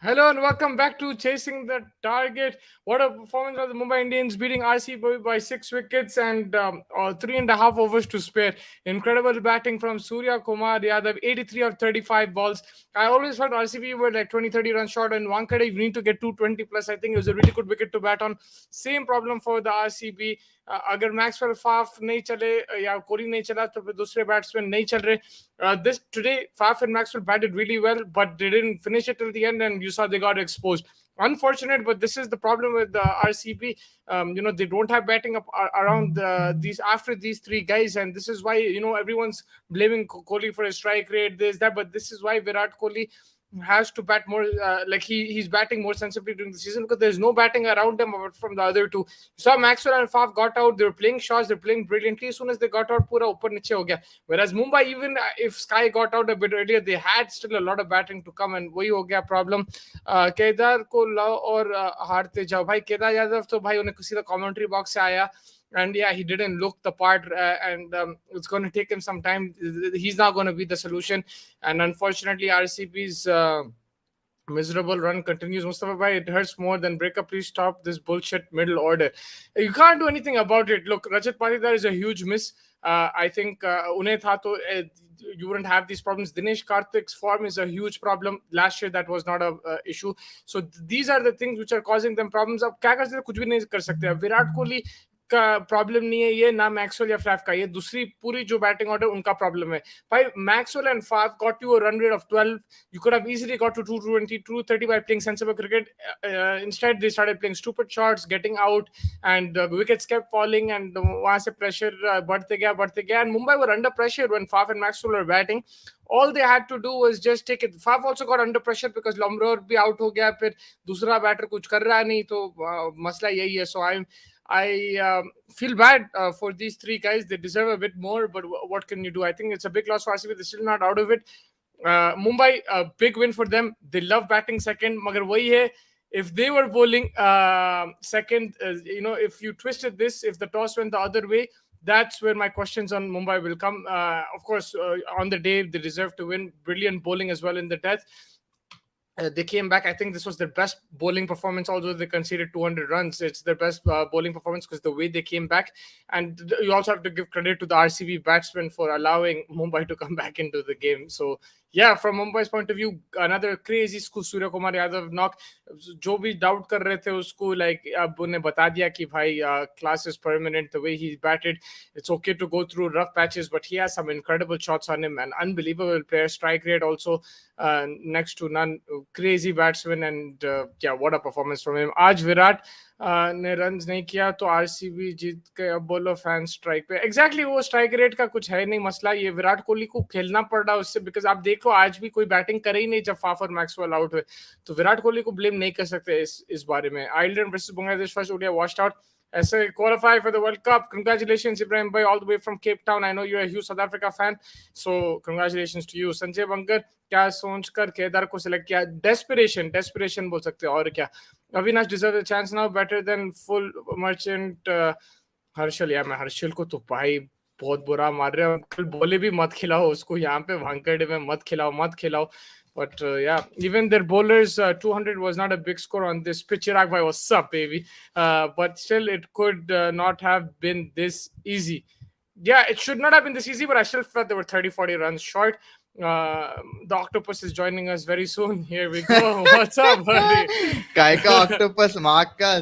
Hello and welcome back to Chasing the Target. What a performance by the Mumbai Indians, beating RCB by 6 wickets and 3.5 overs to spare. Incredible batting from Suryakumar Yadav, 83 of 35 balls. I always felt RCB were like 20-30 runs short, and Wankhede, you need to get 220 plus. I think it was a really good wicket to bat on. Same problem for the RCB. अगर Maxwell Faf नहीं चले या कोहली नहीं चला तो फिर दूसरे batsman नहीं चल रहे. This today, Faf and Maxwell batted really well, but they didn't finish it till the end, and you saw they got exposed. Unfortunate, but this is the problem with the RCB. They don't have batting up around these after these three guys, and this is why everyone's blaming Kohli for his strike rate, this that. But this is why Virat Kohli has to bat more, like he's batting more sensibly during the season because there's no batting around him apart from the other two. You saw Maxwell and Faf got out, they were playing shots, they're playing brilliantly. As soon as they got out, pura upar niche ho gaya. Whereas Mumbai, even if Sky got out a bit earlier, they had still a lot of batting to come, and wahi ho gaya problem. Kedar ko lao aur haarte jao. Bhai Kedar Yadav to bhai unhe सीधा commentary box se aaya. And yeah, he didn't look the part, and it's going to take him some time. He's not going to be the solution, and unfortunately, RCB's miserable run continues. Mustafa bhai, it hurts more than breakup. Please stop this bullshit middle order. You can't do anything about it. Look, Rajat Patidar is a huge miss. I think Unay tha to you wouldn't have these problems. Dinesh Karthik's form is a huge problem. Last year, that was not a issue. So these are the things which are causing them problems. अब क्या कर सकते, कुछ भी नहीं कर सकते. विराट कोहली का प्रॉब्लम नहीं है ये, ना मैक्सवेल या फाफ का, ये दूसरी पूरी जो बैटिंग ऑर्डर उनका प्रॉब्लम है. भाई Maxwell and Faf got you a run rate of 12. You could have easily got to 220, 230 by playing sensible cricket. Instead, they started playing stupid shots, getting out, and wickets kept falling, and वहां से pressure बढ़ते गया. And Mumbai were under pressure when Faf and Maxwell were batting. All they had to do was just take it. Faf also got under pressure because Lomror भी out हो गया, फिर दूसरा batter कुछ कर रहा नहीं, तो मसला यही है. So I feel bad for these three guys. They deserve a bit more, but what can you do? I think it's a big loss for RCB. They're still not out of it. Mumbai, a big win for them. They love batting second. Magar wahi hai, if they were bowling second, if you twisted this, if the toss went the other way, that's where my questions on Mumbai will come. Of course, on the day, they deserve to win. Brilliant bowling as well in the death. They came back. I think this was their best bowling performance, although they conceded 200 runs. It's their best bowling performance because the way they came back. And you also have to give credit to the RCB batsmen for allowing Mumbai to come back into the game. So, yeah, from Mumbai's point of view, another crazy Suryakumar Yadav knock. जो भी doubt कर रहे थे उसको, like अब उन्हें बता दिया कि भाई class is permanent. The way he batted, it's okay to go through rough patches, but he has some incredible shots on him. An unbelievable player, strike rate also next to none. Crazy batsman, and yeah, what a performance from him. आज विराट ने runs नहीं किया तो RCB जीत गए. अब बोलो fan strike पे. Exactly वो स्ट्राइक रेट का कुछ है नहीं मसला, ये विराट कोहली को खेलना पड़ रहा है उससे, बिकॉज आप देखो आज भी कोई बैटिंग करे ही नहीं जब फाफ और मैक्सवेल आउट हुए, तो विराट कोहली को ब्लेम नहीं कर सकते इस बारे में. Ireland versus Bangladesh first ODI washed out. ऐसे qualify for the World Cup. Congratulations, Ibrahim bhai, all the way from Cape Town. I know you're a huge South Africa fan, so congratulations to you. Sanjay bunker, क्या सोचकर केदार को select किया? Desperation बोल सकते हैं, और क्या. Avinash deserves a chance now, better than full merchant. Harshal, या मैं हर्षल को तो भाई बहुत बुरा मार रहे हो. कल बोले भी मत खिलाओ उसको, यहाँ पे वानखेड़े में मत खिलाओ. But yeah, even their bowlers, 200 was not a big score on this pitch. Chirag bhai, what's up, baby? But still, it could not have been this easy. Yeah, it should not have been this easy, but I still felt they were 30-40 runs short. The octopus is joining us very soon. Here we go. What's up, buddy? Kaika octopus, Maka,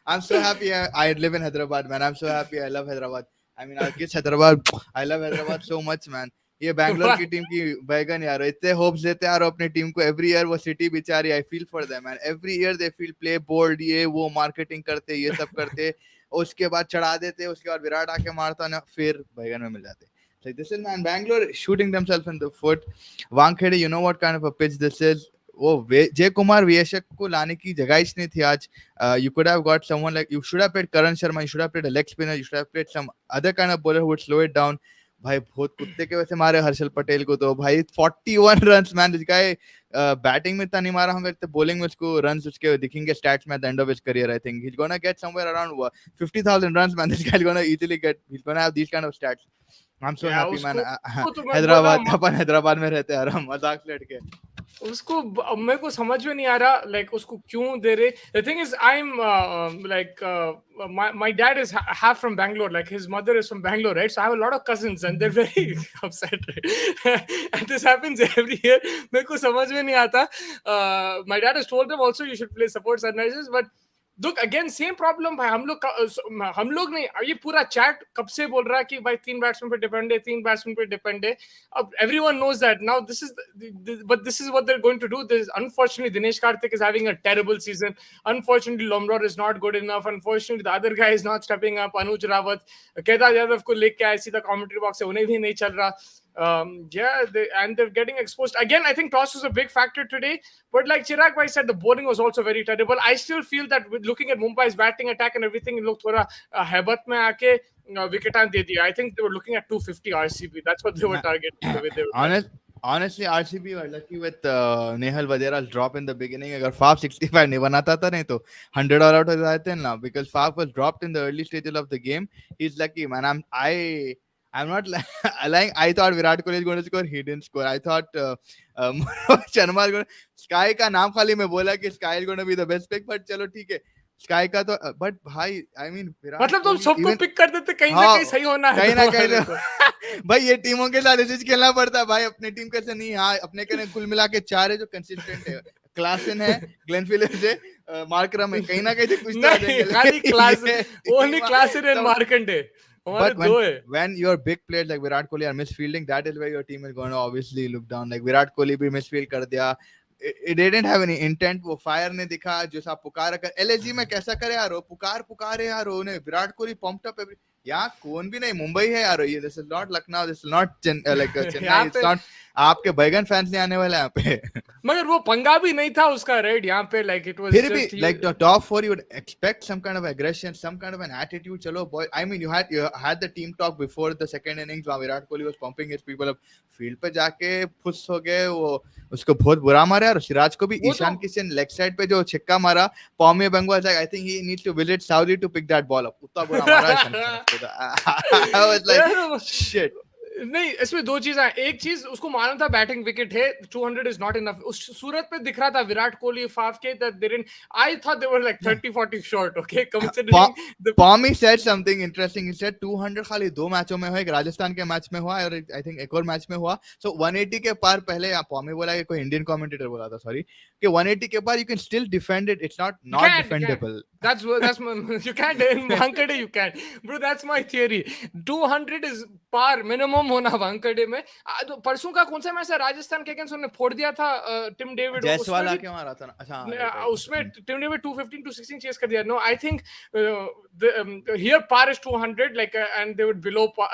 I'm so happy I live in Hyderabad, man. I'm so happy. I love Hyderabad. I mean, I'll kiss Hyderabad. I love Hyderabad so much, man. ये बैंगलोर की team की बैगन यार, इतने hopes देते यार अपनी team को. एवरी ईयर वो सिटी बेचारी, I feel for them, and every year they feel play bold, ये वो मार्केटिंग करते, ये सब करते, उसके बाद चढ़ा देते, उसके बाद विराट आके मारता ना, फिर बैगन में मिल जाते. Like this is, man, Bangalore shooting themselves in the foot. Wankhede, you know what kind of a pitch this is. वो जय कुमार वियशक को लाने की जगह ही नहीं थी आज. You could have got someone like, you should have played Karan Sharma, you should have played a leg spinner, you should have played some other kind of bowler who would slow it down. भाई बहुत कुत्ते के वैसे मारे हर्षल पटेल को तो भाई 41 runs, man. This guy batting में इतना नहीं मारा होगा, इतने बॉलिंग में उसको रन्स उसके दिखेंगे स्टैट्स में at the end of his career. I think he is gonna get somewhere around 50,000 runs, man. This guy is gonna easily get, he is gonna have this kind of stats. I am so happy, man. Hyderabad, अपन हैदराबाद में रहते हैं, आराम मजाक लड़के. उसको मेरे को समझ में नहीं आ रहा लाइक उसको क्यों दे रहे. The thing is I am like my dad is half from Bangalore, like his mother is from Bangalore, right? So I have a lot of cousins and they're very upset, right? And this happens every year. मेरे को समझ में नहीं आता. My dad has told them also you should play support Sunrisers, but look again same problem भाई. हम लोग नहीं, ये पूरा चैट कब से बोल रहा है कि भाई 3 बैट्समैन पे डिपेंड है, 3 बैट्समैन पे डिपेंड है. अब everyone knows that now. But this is what they're going to do. This unfortunately Dinesh Karthik is having a terrible season. Unfortunately Lomror is not good enough. Unfortunately the other guy is not stepping up. Anuj Rawat, Kedar Yadav को लेके आए सीधा commentary box से, उन्हें भी नहीं चल रहा. And they're getting exposed again. I think toss was a big factor today, but like Chirag bhai said, the bowling was also very terrible. I still feel that with looking at Mumbai's batting attack and everything, it looked थोड़ा हैबत में आके wicket दे दिया. I think they were looking at 250 RCB. That's what they were targeting the way they were. Honestly, RCB were lucky with Nehal Vadhera's drop in the beginning. अगर Faf 65 नहीं बनाता था नहीं तो 100 all out हो जाते ना, because Faf was dropped in the early stages of the game. He's lucky, man. I'm not lying. I thought Virat Kohli is going to score. He didn't score. I thought Sharma is going to... Sky का नाम खाली मैं बोला कि Sky is going to be the best pick, but चलो ठीक है. Sky का तो but भाई I mean मतलब तुम सबको पिक कर देते, कहीं ना कहीं सही होना है, कहीं ना कहीं. भाई ये टीमों के साथ ऐसे खेलना पड़ता है भाई. अपनी टीम कैसे नहीं. हाँ अपने के कुल मिला के 4 है जो कंसिस्टेंट है. क्लासन है, ग्लेन फिलिप्स है, मार्करम है. कहीं ना कहीं कुछ तो खाली Klaasen, only Klaasen and Markande. But when your big players like Virat Kohli are misfielding, that is where your team is going to obviously look down. Like Virat Kohli भी misfield कर दिया. It didn't have any intent. वो fire ने दिखा जो सा पुकार कर LSG में कैसा करे यार. पुकार है यार. उन्हें Virat Kohli pumped up every. यहाँ कौन भी नहीं, मुंबई है यार. ये this is not Lucknow, this is not like Chennai. It's not. आपके बैगन फैंस नहीं आने वाले यहाँ पे. मगर वो पंगा भी नहीं था उसका, राइट? यहाँ पे like it was फिर भी like the top 4 you would expect some kind of aggression, some kind of an attitude. चलो boy, I mean you had the team talk before the second innings वहाँ Virat Kohli was pumping his people up. Field पे जाके फुस हो गए वो. उसको बहुत बुरा मारा यार. सिराज को भी ईशान किशन लेग साइड पे जो छिक्का मारा, पॉमी बंगवा like I think he needs to visit Saudi to pick that ball up. उतना बुरा मारा Ishan Kishan. I was like shit. नहीं, इसमें दो चीज है. एक चीज उसको मालूम था बैटिंग विकेट है, 200 इज नॉट इनफ. उस सूरत पे दिख रहा था विराट कोहली फाफ के that they didn't. I thought they were like 30-40 short. Okay, considering Pommy said something interesting. He said 200 खाली 2 मैचों में हुआ. एक राजस्थान के मैच में हुआ और I think एक और मैच में हुआ. So 180 के पार पहले Pommy बोला कि कोई इंडियन कमेंटेटर बोला था, सॉरी, कि 180 के पार you can still defend it. It's not defendable. That's you can't in Wankhede you can. Bro, that's my theory. 200 is par minimum होना वांकड़े में. तो परसों का कौन सा मैच है राजस्थान के अगेंस्ट, उन्होंने फोड़ दिया था टिम डेविड. जयसवाल आके मारा था ना. अच्छा, उसमें टिम डेविड 215 216 चेस कर दिया. No, I think here par is 200 like and they were below par.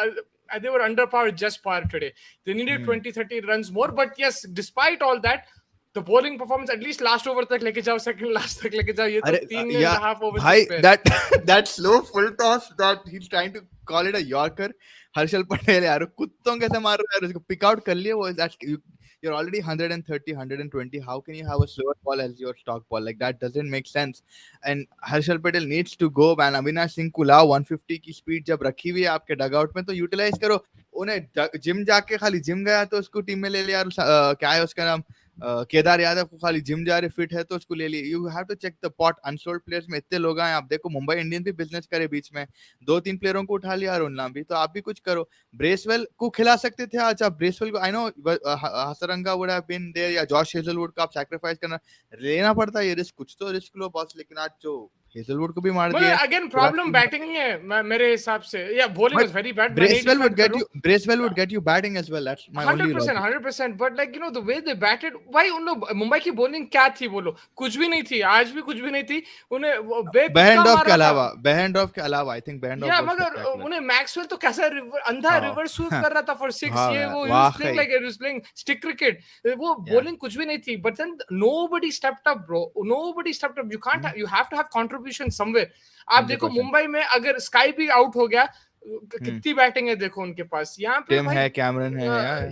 They were under par, just par today. They needed 20-30 runs more, but yes, despite all that, the bowling performance, at least last over तक लेके जाओ, second last तक लेके जाओ. ये तो 3.5 overs. भाई that slow full toss that he's trying to call it a Yorker. Harshal Patel यार कुत्तों कैसे मार रहा है. उसको पिक आउट कर लिए वो. That you're already 130 120. How can you have a slower ball as your stock ball? Like that doesn't make sense. And Harshal Patel needs to go, man. Avinash Singh को लाओ. 150 की स्पीड जब रखी हुई है आपके डगआउट में तो यूटिलाइज करो. उन्हें जिम जाके खाली जिम गया तो उसको टीम में ले लिया. क्या है उसका नाम, केदार यादव को खाली जिम जा रहे, फिट है तो उसको ले लिए. You have to check the pot. Unsold players में इतने लोग हैं. आप देखो मुंबई इंडियंस भी बिजनेस करे बीच में. 2-3 प्लेयरों को उठा लिया अरुण नाम भी. तो आप भी कुछ करो. ब्रेसवेल को खिला सकते थे आज आप. ब्रेसवेल को I know Hasaranga would have been there या जॉश हेजलवुड का आप सैक्रिफाइस करना लेना पड़ता है. ये रिस्क कुछ तो रिस्क लो बॉस. लेकिन आज जो हेजलवुड को भी मार दिया. अगेन प्रॉब्लम बैटिंग ही है मेरे हिसाब से. या bowling was very bad. Bracewell would get you batting as well. That's my only logic. 100%. But like you know the way they batted, भाई उन लोग मुंबई की बॉलिंग क्या थी बोलो? कुछ भी नहीं थी. आज भी कुछ भी नहीं थी. उन्हें बेहेंडॉफ के अलावा I think बेहेंडॉफ. या मगर उन्हें मैक्सवेल तो कैसा अंधा रिवर्स स्वीप कर रहा था for 6. ये वो playing like he was playing stick cricket. वो बॉलिंग कुछ भी नहीं थी. But then nobody stepped up, bro. Nobody stepped up. You have to have contribution somewhere. आप देखो मुंबई में अगर स्काई भी आउट हो गया, कितनी बैटिंग है देखो उनके पास. यहाँ पे टिम है, कैमरन है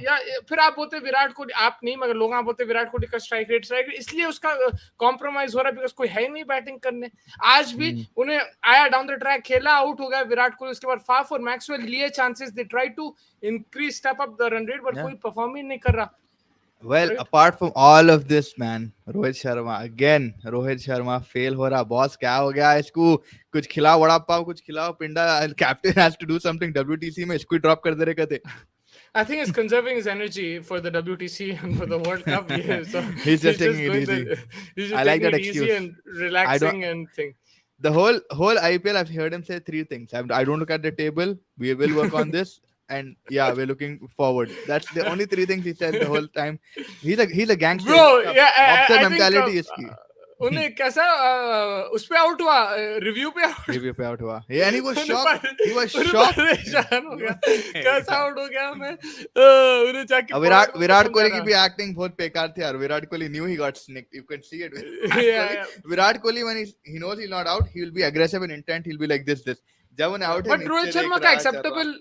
या फिर आप बोलते विराट कोहली, आप नहीं मगर लोग आप बोलते विराट कोहली का स्ट्राइक रेट इसलिए उसका कॉम्प्रोमाइज हो रहा है बिकॉज कोई है नहीं बैटिंग करने. आज भी उन्हें आया डाउन द ट्रैक, खेला, आउट हो गया विराट कोहली. उसके बाद फाफ और मैक्सवेल लिए chances. They try to increase step up the run rate but कोई परफॉर्म ही नहीं कर रहा. Well, right? apart from all of this, man, Rohit Sharma again, Rohit Sharma fail हो रहा. बॉस क्या हो गया इसको? कुछ खिलाओ, वड़ा पाव कुछ खिलाओ, पिंडा. Captain has to do something. WTC में इसको ड्रॉप कर दे रहे कहते. I think he's conserving his energy for the WTC and for the World Cup. Yeah, so He's just he's taking just it going easy. the, he's I just like taking that it easy excuse. and I don't. relaxing and thing. The whole IPL, I've heard him say three things. I don't look at the table. We will work on this, and yeah, we're looking forward. That's the only three things he said the whole time. He's a gangster. Bro, इसका yeah, mobster I think mentality इसकी. उन्हें कैसा उस पे out हुआ, review पे out. Review पे out हुआ. Yeah, and he was उन्हें shocked. He was उन्हें shocked. परेशान हो गया, कैसा आउट हो गया मैं. उन्हें जाके विराट पकड़ विराट समझा कोहली की रहा. भी एक्टिंग बहुत बेकार थी यार. Virat Kohli knew he got snicked. You can see it. Yeah, Virat Kohli when he knows he's not out, he will be aggressive in intent. He'll be like this. जब उन्हें out है बट रोहित नीचे शर्मा देख का रहा चल रहा.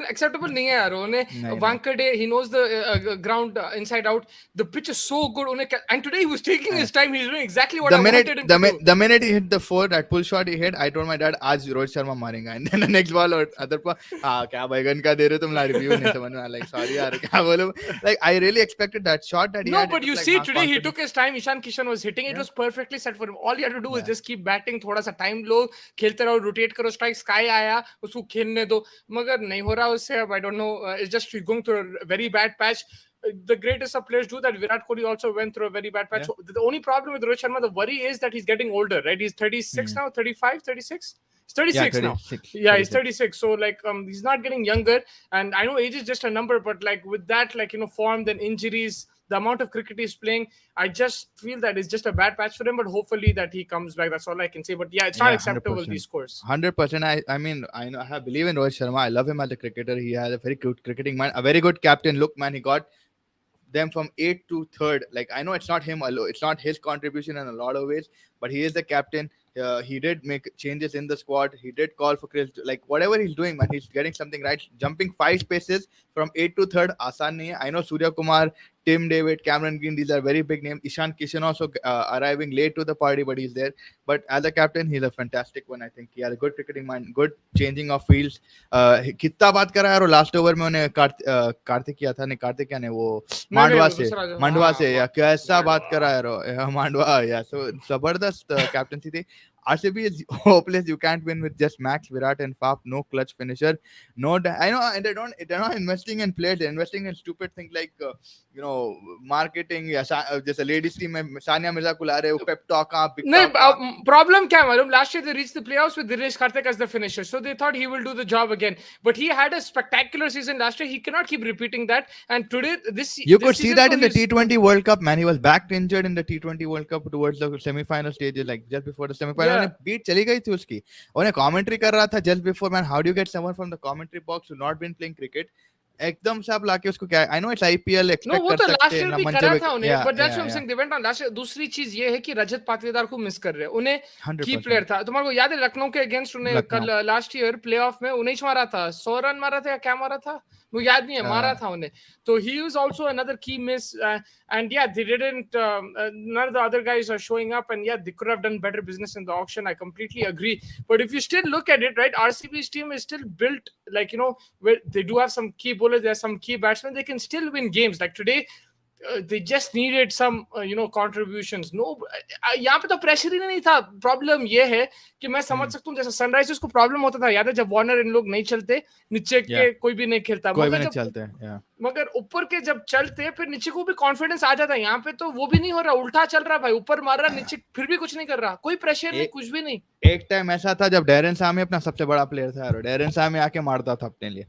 एक्सेप्टेबल नहीं है यार. उन्हें नहीं. Wankhede, he knows the ground inside out. The pitch is so good. उन्हें and today he was taking his time. He's doing exactly what I wanted him to do. The minute he hit the four, that pull shot he hit, I told my dad, आज रोहित शर्मा मारेगा. And then the next ball or other ball, क्या बैगन का दे रहे तुम ला review नहीं समझ में आ. Like sorry यार क्या बोलूं. Like I really expected that shot that he No, had. but It you was like see, half today he confident. took his time. Ishan Kishan was hitting. It was perfectly set for him. All he had to do was Yeah. just keep batting. थोड़ा सा time लो, खेलते रहो, rotate करो, strike. Sky आया, उसको खेलने दो. मगर नहीं हो रहा उससे. अब I don't know. It's just he's going through a very bad patch. The greatest of players do that. Virat Kohli also went through a very bad patch. The only problem with Rohit Sharma, the worry is that he's getting older, right? He's 36 now, 35, 36. He's 36 now. 36. Yeah, he's 36. So like he's not getting younger. And I know age is just a number, but like with that, like form, then injuries, the amount of cricket he's playing, I just feel that it's just a bad patch for him. But hopefully that he comes back. That's all I can say. But yeah, it's not Yeah, acceptable 100%. these scores. 100%. I mean, I know I believe in Rohit Sharma. I love him as a cricketer. He has a very good cricketing mind, a very good captain. Look, man, he got them from 8th to 3rd. Like I know it's not him alone. It's not his contribution in a lot of ways, but he is the captain. He did make changes in the squad. He did call for Chris. Like whatever he's doing, man, he's getting something right. Jumping 5 spaces from 8th to 3rd, आसान नहीं है. I know Suryakumar, Tim David, Cameron Green, these are very big names. Ishan Kishan also arriving late to the party, but he's there. But as a captain, he's a fantastic one. I think he has a good cricketing mind, good changing of fields. कितना बात कर रहा है. और last over में उन्हें कार्तिक किया था. नहीं कार्तिक क्या नहीं, वो मांडवा से मांडवा से या कैसा बात कर रहा है मांडवा. या सो जबरदस्त कैप्टनसी थी. RCB is hopeless. You can't win with just Max, Virat, and Faf. No clutch finisher. No, I know, and they're not investing in players. They're investing in stupid things like marketing. या जैसे ladies team में सानिया मिर्जा को ला रहे हो, pep talk नहीं, problem क्या है मालूम? Last year they reached the playoffs with Dinesh Karthik as the finisher, so they thought he will do the job again. But he had a spectacular season last year. He cannot keep repeating that. And today, you could see that in the T20 World Cup, man. He was back injured in the T20 World Cup towards the semi-final stages, like just before the semi-final. Beat चली गई थी उसकी. उन्हें commentary कर रहा था just before, man. How do you get someone from the commentary box who not been playing cricket? एकदम से आप लाके उसको क्या, I know it's IPL, expect कर सकते हैं ना मंच पे. Yeah, but that's what I'm saying. They went on last year. दूसरी चीज ये है कि रजत पाटीदार को मिस कर रहे हैं. उन्हें की प्लेयर था. तुम्हारे को याद है लखनऊ के अगेंस्ट उन्हें कल लास्ट ईयर प्लेऑफ में 19 मारा था, 100 रन मारा था या क्या मारा था वो याद नहीं है, मारा था उन्हें. तो he was also another key miss. And yeah, they didn't. None of the other guys are showing up, and yeah, they could have done better business in the auction. I completely agree. But if you still look at it, right, RCB's team is still built like where they do have some key bowlers, there's some key batsmen. They can still win games. Like today, they just needed some contributions. No, यहाँ पे तो pressure ही नहीं था. Problem ये है कि मैं समझ सकता हूँ, जैसे सनराइजर्स को प्रॉब्लम होता था, याद है जब वार्नर इन लोग नहीं चलते, नीचे के कोई भी नहीं खेलता, मगर ऊपर के जब चलते फिर नीचे को भी कॉन्फिडेंस आ जाता है. यहाँ पे तो वो भी नहीं हो रहा, उल्टा चल रहा भाई. ऊपर मार रहा, नीचे फिर भी कुछ नहीं कर रहा, कोई प्रेशर नहीं, कुछ भी नहीं. एक टाइम ऐसा था जब डेरन सामी अपना सबसे बड़ा प्लेयर था और डेरन सामी आके मारता था अपने लिए.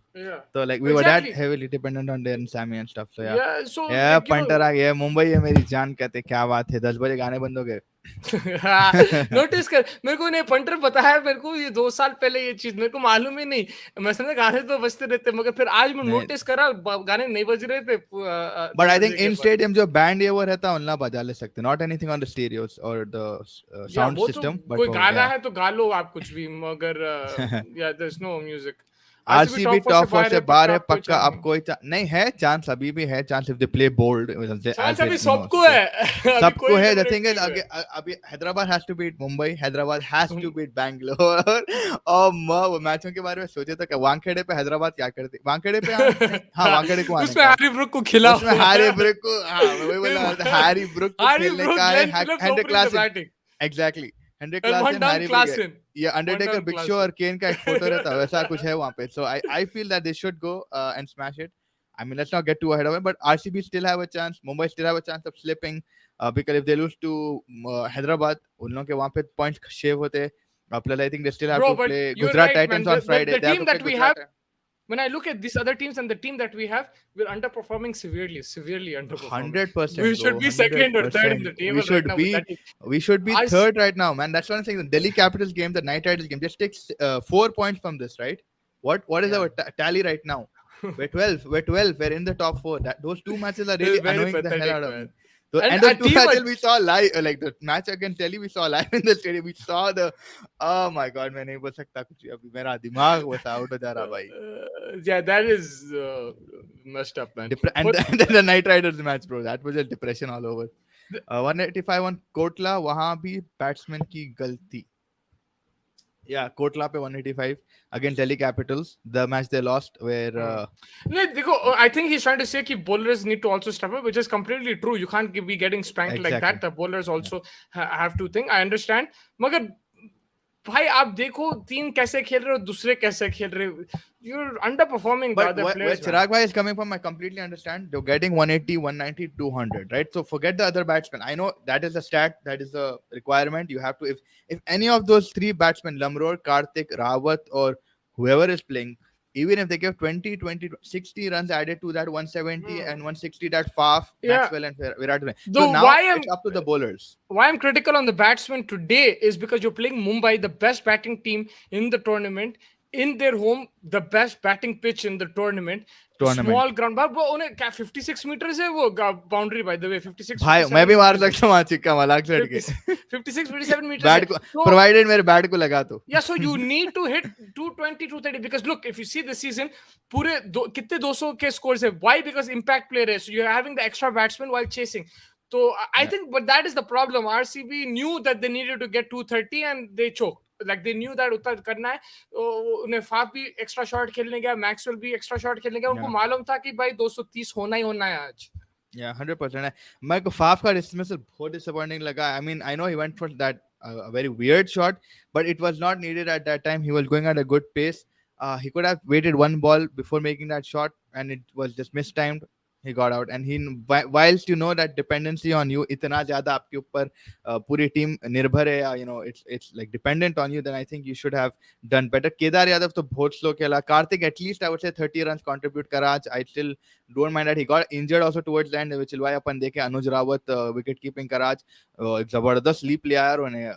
तो like we were that heavily dependent on Darren Sammy and stuff. So yeah punter आ गया. मुंबई है मेरी जान, कहते क्या बात है, 10 बजे गाने बंद हो गए. नोटिस कर, मेरे को नहीं पंटर पता है, मेरे को ये 2 साल पहले ये चीज मेरे को मालूम ही नहीं. मैं समझा गाने तो बजते रहते, मगर फिर आज मैं नोटिस करा गाने नहीं बज रहे थे. But I think in stadium जो बैंड ये वो रहता उनला बजा ले सकते. नॉट एनीथिंग ऑन द स्टीरियोस और द साउंड सिस्टम. कोई गाना है तो गा लो आप कुछ भी, मगर या there is no music. RCB top 4 से बाहर है कोई पक्का. चांस अब कोई नहीं है चांस, अभी भी है chance if they play bold chance as अभी they, सबको है. अभी सबको कोई है. द eliminate थिंग इज नहीं हुआ है. अभी Hyderabad has to beat Mumbai, Hyderabad has to beat Bangalore. और वो मैचों के बारे में सोचे तो क्या वानखेड़े पे हैदराबाद क्या करती, वानखेड़े पे नहीं, हाँ वानखेड़े को आने उसमें का, हैरी ब्रुक को खिला उसमें हुआ हैरी है. ब्रुक को, हाँ मैं वही बोल रहा था, हैरी ब्रुक को हैरी खेलने ब्रुक, का है. Glenn Phillips Henry opening the Klaasen, batting. Exactly Henry And one Klaasen, down Harry Brook, Klassen. ये One Undertaker, down big show Klassen. और केन का एक फोटो रहता है वैसा कुछ है वहां पे. So I feel that they should go and smash it. I mean, let's not get too ahead of it, but RCB still have a chance. Mumbai still have a chance of slipping because if they lose to Hyderabad, उन लोगों के वहाँ पे points shave होते. Plus, I think they still have Bro, to but play you're Gujarat right, man. Titans on Friday. The They have team to play that we Gujarat. have, when I look at these other teams and the team that we have, we're underperforming severely underperforming. 100%. We should be second or third in the table We should right now. be. With that team. We should be I s- third right now, man. That's one thing. The Delhi Capitals game, the Night Riders game, just takes 4 points from this, right? What is Yeah. our tally right now? We're 12. We're 12. We're in the top 4. Those two matches are really It's very annoying the hell pathetic, out of man. me. So, And and the a two team matches we saw live, like the match against Delhi, we saw live in the stadium. We saw the, oh my god, मैं नहीं बोल सकता कुछ अभी, मेरा दिमाग बस out हो जा रहा भाई. Yeah, that is messed up, man. And then the Night Riders match, bro, that was just depression all over. 185 on Kotla, वहां भी बैट्समैन की गलती. Yeah, Kotla pe 185 against Delhi Capitals, the match they lost where No, देखो, I think he's trying to say that bowlers need to also step up, which is completely true. You can't be getting spanked like that. The bowlers also have to think. I understand. मगर भाई आप देखो तीन कैसे खेल रहे हो, दूसरे कैसे खेल रहे हो. You're underperforming the other where players. Chirag bhai is coming from, I completely understand. They're getting 180, 190, 200, right? So forget the other batsmen. I know that is a stat, that is a requirement. You have to, if any of those three batsmen, Lamror, Karthik, Rawat, or whoever is playing, even if they give 20, 20, 60 runs added to that 170 and 160 that Faf, Maxwell and Virat Kohli. So now it's up to the bowlers. Why I'm critical on the batsmen today is because you're playing Mumbai, the best batting team in the tournament, in their home, the best batting pitch in the tournament. Small ground. But उन्हें क्या 56 meters है वो boundary, by the way, 56. भाई मैं भी मार सकता हूँ चिक्का मलाक से हटके. 56, 57 meters. बैट को, provided मेरे बैट को लगा तो. Yeah, so you need to hit 220, 230 because look, if you see the season, पूरे कितने 200 के scores है. Why? Because impact player है. So you're having the extra batsman while chasing. So I think, but that is the problem. RCB knew that they needed to get 230 and they choked. Like they knew that उतना करना है. उन्हें Faf भी extra shot खेलने गया, Maxwell भी extra shot खेलने गया. उनको मालूम था कि भाई 230 होना ही होना है आज. Yeah, 100%. मेरे को फाफ का dismissal बहुत disappointing लगा. I mean, I know he went for that a very weird shot, but it was not needed at that time. He was going at a good pace. He could have waited one ball before making that shot, and it was just mistimed. He got out, and whilst you know that dependency on you इतना ज़्यादा आपके ऊपर पूरी team निर्भर है, you know, it's like dependent on you, then I think you should have done better. Kedar Yadav तो बहुत slow खेला. Karthik at least I would say 30 runs contribute करा. I still don't mind that he got injured also towards the end, which is why अपन देखे अनुज Rawat wicket keeping करा. जबरदस्त leap लिया यार उन्हें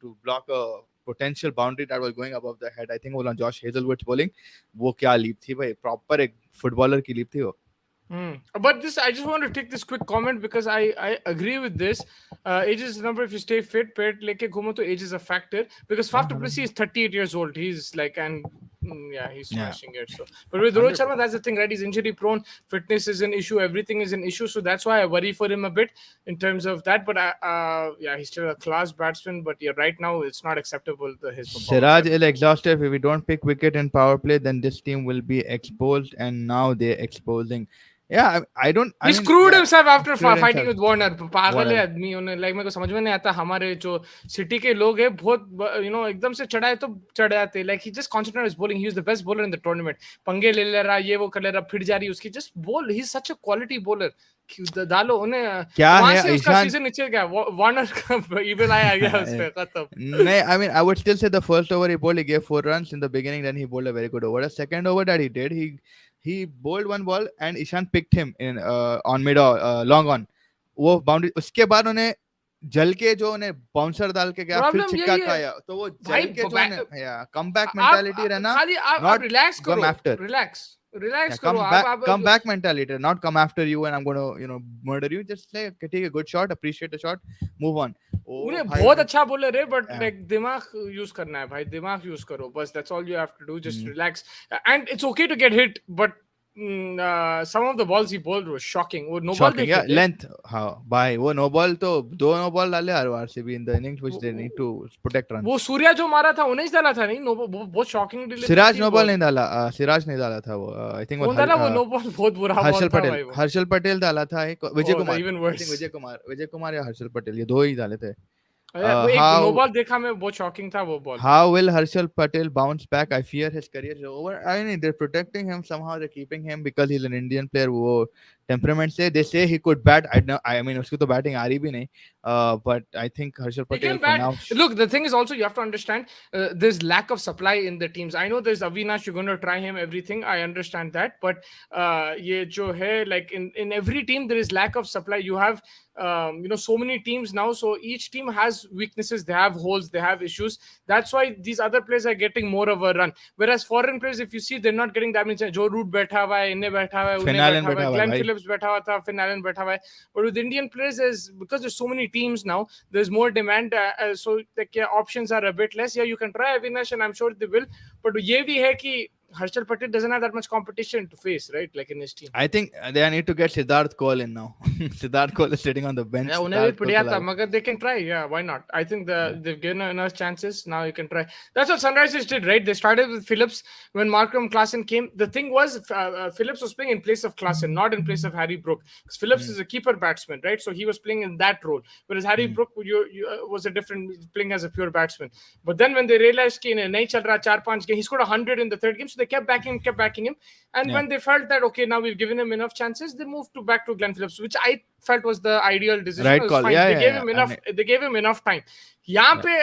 to block a potential boundary that was going above the head. I think वो Josh Hazelwood's bowling, वो क्या leap थी भाई, proper एक footballer की leap थी वो. But this, I just want to take this quick comment because I agree with this. Age is a number. If you stay fit, pet leke ghumo, to age is a factor. Because Faf du Plessis is 38 years old. He's like, and yeah, he's smashing it. So, but with Rohit Sharma, that's the thing, right? He's injury prone. Fitness is an issue. Everything is an issue. So that's why I worry for him a bit in terms of that. But yeah, he's still a class batsman. But yeah, right now it's not acceptable. His performance. Siraj is exhausted. If we don't pick wicket in power play, then this team will be exposed. And now they're exposing. Yeah, I don't. He screwed himself after fighting with Warner. पागल है आदमी. उन्हें like मेरे को समझ में नहीं आता. हमारे जो सिटी के लोग हैं बहुत, you know, एकदम से चढ़ाए तो चढ़ जाते. Like he just concentrated on his bowling. He was the best bowler in the tournament. पंगे ले ले रहा, ये वो कर ले रहा, फिर जा रही उसकी. Just bowl. He's such a quality bowler. डालो उन्हें. क्या है उसका सीजन नीचे गया. Warner का evil आया गया उस पे खत्म. नहीं, I mean I would still say the first over he bowled, he gave 4 runs in the beginning. Then he bowled a very good over. The second over that he did, he bowled one ball and Ishan picked him in on mid long on. वो boundary उसके बाद उन्हें जल के जो उन्हें bouncer डाल के गया, फिर छिक्का खाया. तो वो जल के जो है कमबैक मेंटालिटी रहना. खाली आप रिलैक्स करो. Relax करो. Come back mentality, not come after you and I'm going to, you know, murder you. Just say, take a good shot, appreciate the shot, move on. ओ उन्हें भाई बहुत अच्छा बोले रे, बट yeah. लाइक दिमाग use करना है भाई, दिमाग यूज करो बस, that's all you have to do, just Hmm. Relax and it's okay to get hit, but some of the balls he bowled was shocking. वो no ball Shocking, देखे yeah. थे? Length, हाँ भाई वो नो बॉल तो दो no ball डाले यार RCB in the innings which they need to protect वो रन्स. सूर्या जो मारा था उन्हें डाला था नहीं, नो, बहुत शॉकिंग डिलीवरी सिराज थी नो वो। बॉल नहीं डाला, सिराज नहीं डाला था वो. आई थिंक वो कौन डाला वो नो बॉल? बहुत बुरा बॉल हर्षल था पटेल, भाई वो। हर्षल पटेल डाला था, एक Vijay oh, Kumar, even I think worse. Vijay Kumar या हर्षल पटेल, ये दो ही डाले थे. वो एक नो हाउ बॉल देखा मैं, बहुत शॉकिंग था वो ball. How will Harshal Patel bounce back? I fear his career is over. I mean, they're protecting him somehow. They're keeping him because he's an Indian player. वो temperament से they say he could bat. I know. I mean, उसकी तो batting आ रही भी नहीं. But I think Harshal He Patel can for bat. now. Look, the thing is also you have to understand there's lack of supply in the teams. I know there's Avinash, you're going to try him everything. I understand that, but ये जो है, like in every team there is lack of supply. You have so many teams now, so each team has weaknesses, they have holes, they have issues. That's why these other players are getting more of a run, whereas foreign players, if you see, they're not getting that much. Joe Root बैठा हुआ है, इन्हें बैठा हुआ है, उन्हें Finalen बैठा हुआ बैठा है, हुआ है Glenn भाई. Phillips बैठा हुआ था, Finn Allen बैठा हुआ है. But with Indian players, because there's so many teams now, there's more demand, so like, options are a bit less. Yeah, you can try Avinash and I'm sure they will, but ये भी है कि Harshal Patel doesn't have that much competition to face, right? Like in his team. I think they need to get Siddharth Cole in now. Siddharth Cole is sitting on the bench. Yeah, उन्हें भी Siddharth Cole पढ़िया खिला था, दो. मगर they can try. Yeah, why not? I think Yeah. they've given enough chances. Now you can try. That's what Sunrisers did, right? They started with Phillips when Markram Klassen came. The thing was, Phillips was playing in place of Klassen, not in place of Harry Brook. Because Phillips is a keeper batsman, right? So he was playing in that role. Whereas Harry Brook was a different, playing as a pure batsman. But then when they realized कि नहीं चल रहा 4-5 game, he scored 100 in the third game, so they kept backing him. And when they felt that okay, now we've given him enough chances, they moved back to Glenn Phillips, which I felt was the ideal decision. Right It was call. fine. Yeah, They yeah, gave yeah. him enough. They gave him enough time. यहाँ पे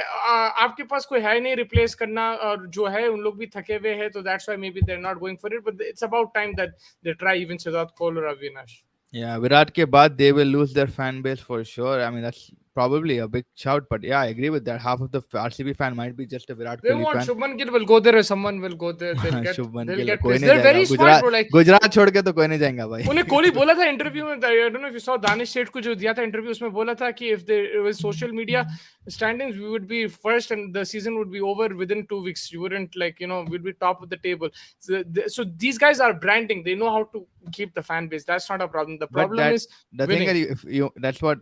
आपके पास कोई है नहीं replace करना, और जो है उन लोग भी थके हुए हैं, तो that's why maybe they're not going for it. But it's about time that they try even Siddharth Cole or Avinash. Yeah, Virat ke baad they will lose their fan base for sure. I mean, that's probably a big shout, but yeah, I agree with that. Half of the RCB fan might be just a Virat They Kohli want fan. Shubman Gill will go there, or someone will go there. Shubman They'll Gill get कोई placed. नहीं They're जाएगा very smart, Gujarat, bro. Like Gujarat छोड़ के तो कोई नहीं जाएगा भाई. उन्हें कोहली बोला था इंटरव्यू में, I don't know if you saw, Danish सेठ को जो दिया था इंटरव्यू, उसमें बोला था कि if there was social media standings, we would be first and the season would be over within 2 weeks. You wouldn't, like, we'd be top of the table. So these guys are branding. They know how to keep the fan base. That's not a problem. The But problem that is the thing winning. is,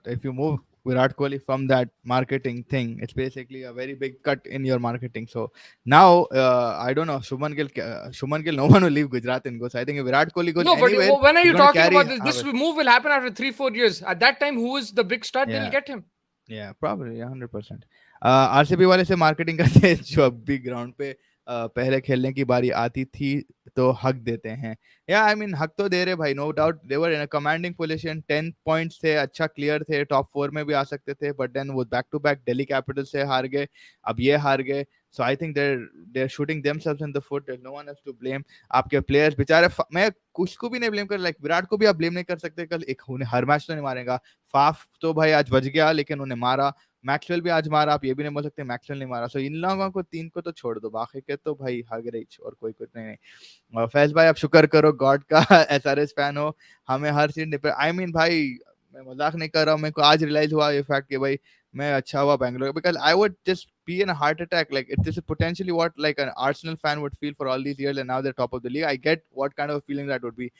if you move Virat Kohli from that marketing thing, it's basically a very big cut in your marketing. So now I don't know, Shubman Gill, no one will leave Gujarat and goes. I think if Virat Kohli goes No, but anywhere, when are he's you going to talking carry about this? This Harvard. move will happen after 3-4 years. At that time, who is the big star? They'll Yeah. get him. Yeah, probably 100%. RCB वाले से marketing करते हैं, जो अब भी ground पे पहले खेलने की बारी आती थी तो हक देते हैं. या आई मीन हक तो दे रहे भाई, no doubt. They were in a commanding position, 10 points थे, अच्छा क्लियर थे, टॉप 4 में भी आ सकते थे, बट देन वो back to back Delhi Capital से हार गए, अब ये हार गए. So I think they're shooting themselves in the foot. There no one else to blame. आपके प्लेयर्स बेचारे, मैं कुछ को भी नहीं ब्लेम कर, लाइक विराट को भी आप ब्लेम नहीं कर सकते. कल एक हर मैच तो नहीं मारेगा. फाफ तो भाई आज बच गया लेकिन उन्हें मारा. मैक्सवेल भी आज मारा, आप ये भी नहीं बोल सकते मैक्सवेल नहीं मारा. सो इन लोगों को 3 को तो छोड़ दो, बाकी के तो भाई हग रही, और कोई कुछ नहीं. फैज भाई आप शुक्र करो गॉड का एसआरएच फैन हो, हमें हर चीज आई मीन भाई मैं मजाक नहीं कर रहा हूँ. मेरे को आज रियलाइज हुआ ये फैक्ट कि भाई मैं अच्छा हुआ Bangalore, because I would just be in a heart attack. Like it is potentially what like an Arsenal fan would feel for all these years, and now they're top of the league. I get what kind of a feeling that would be,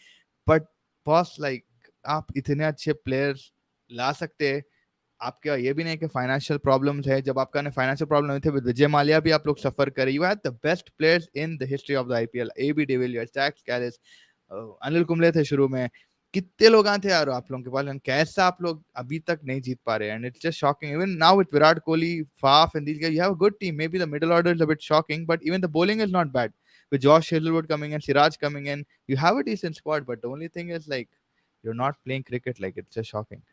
but boss, like आप इतने अच्छे players ला सकते हैं, आपका ये भी नहीं कि फाइनेंशियल प्रॉब्लम्स है. जब आपका ने फाइनेंशियल प्रॉब्लम नहीं थे विद विजय माल्या भी आप लोग सफर करे. You had the best players in the history of the IPL. AB de Villiers, Jack Kallis, Anil Kumble थे शुरू में, कितने लोग थे यार आप लोगों के पास, कैसा आप लोग अभी तक नहीं जीत पा रहे. And it's just shocking. Even now with Virat Kohli, Faf and these guys, you have a good team. Maybe the middle order is a bit shocking, but even the bowling is not bad. With Josh Hazelwood coming in, Siraj coming in, you have a decent squad, but the only thing is like you're not playing cricket. Like it's just shocking.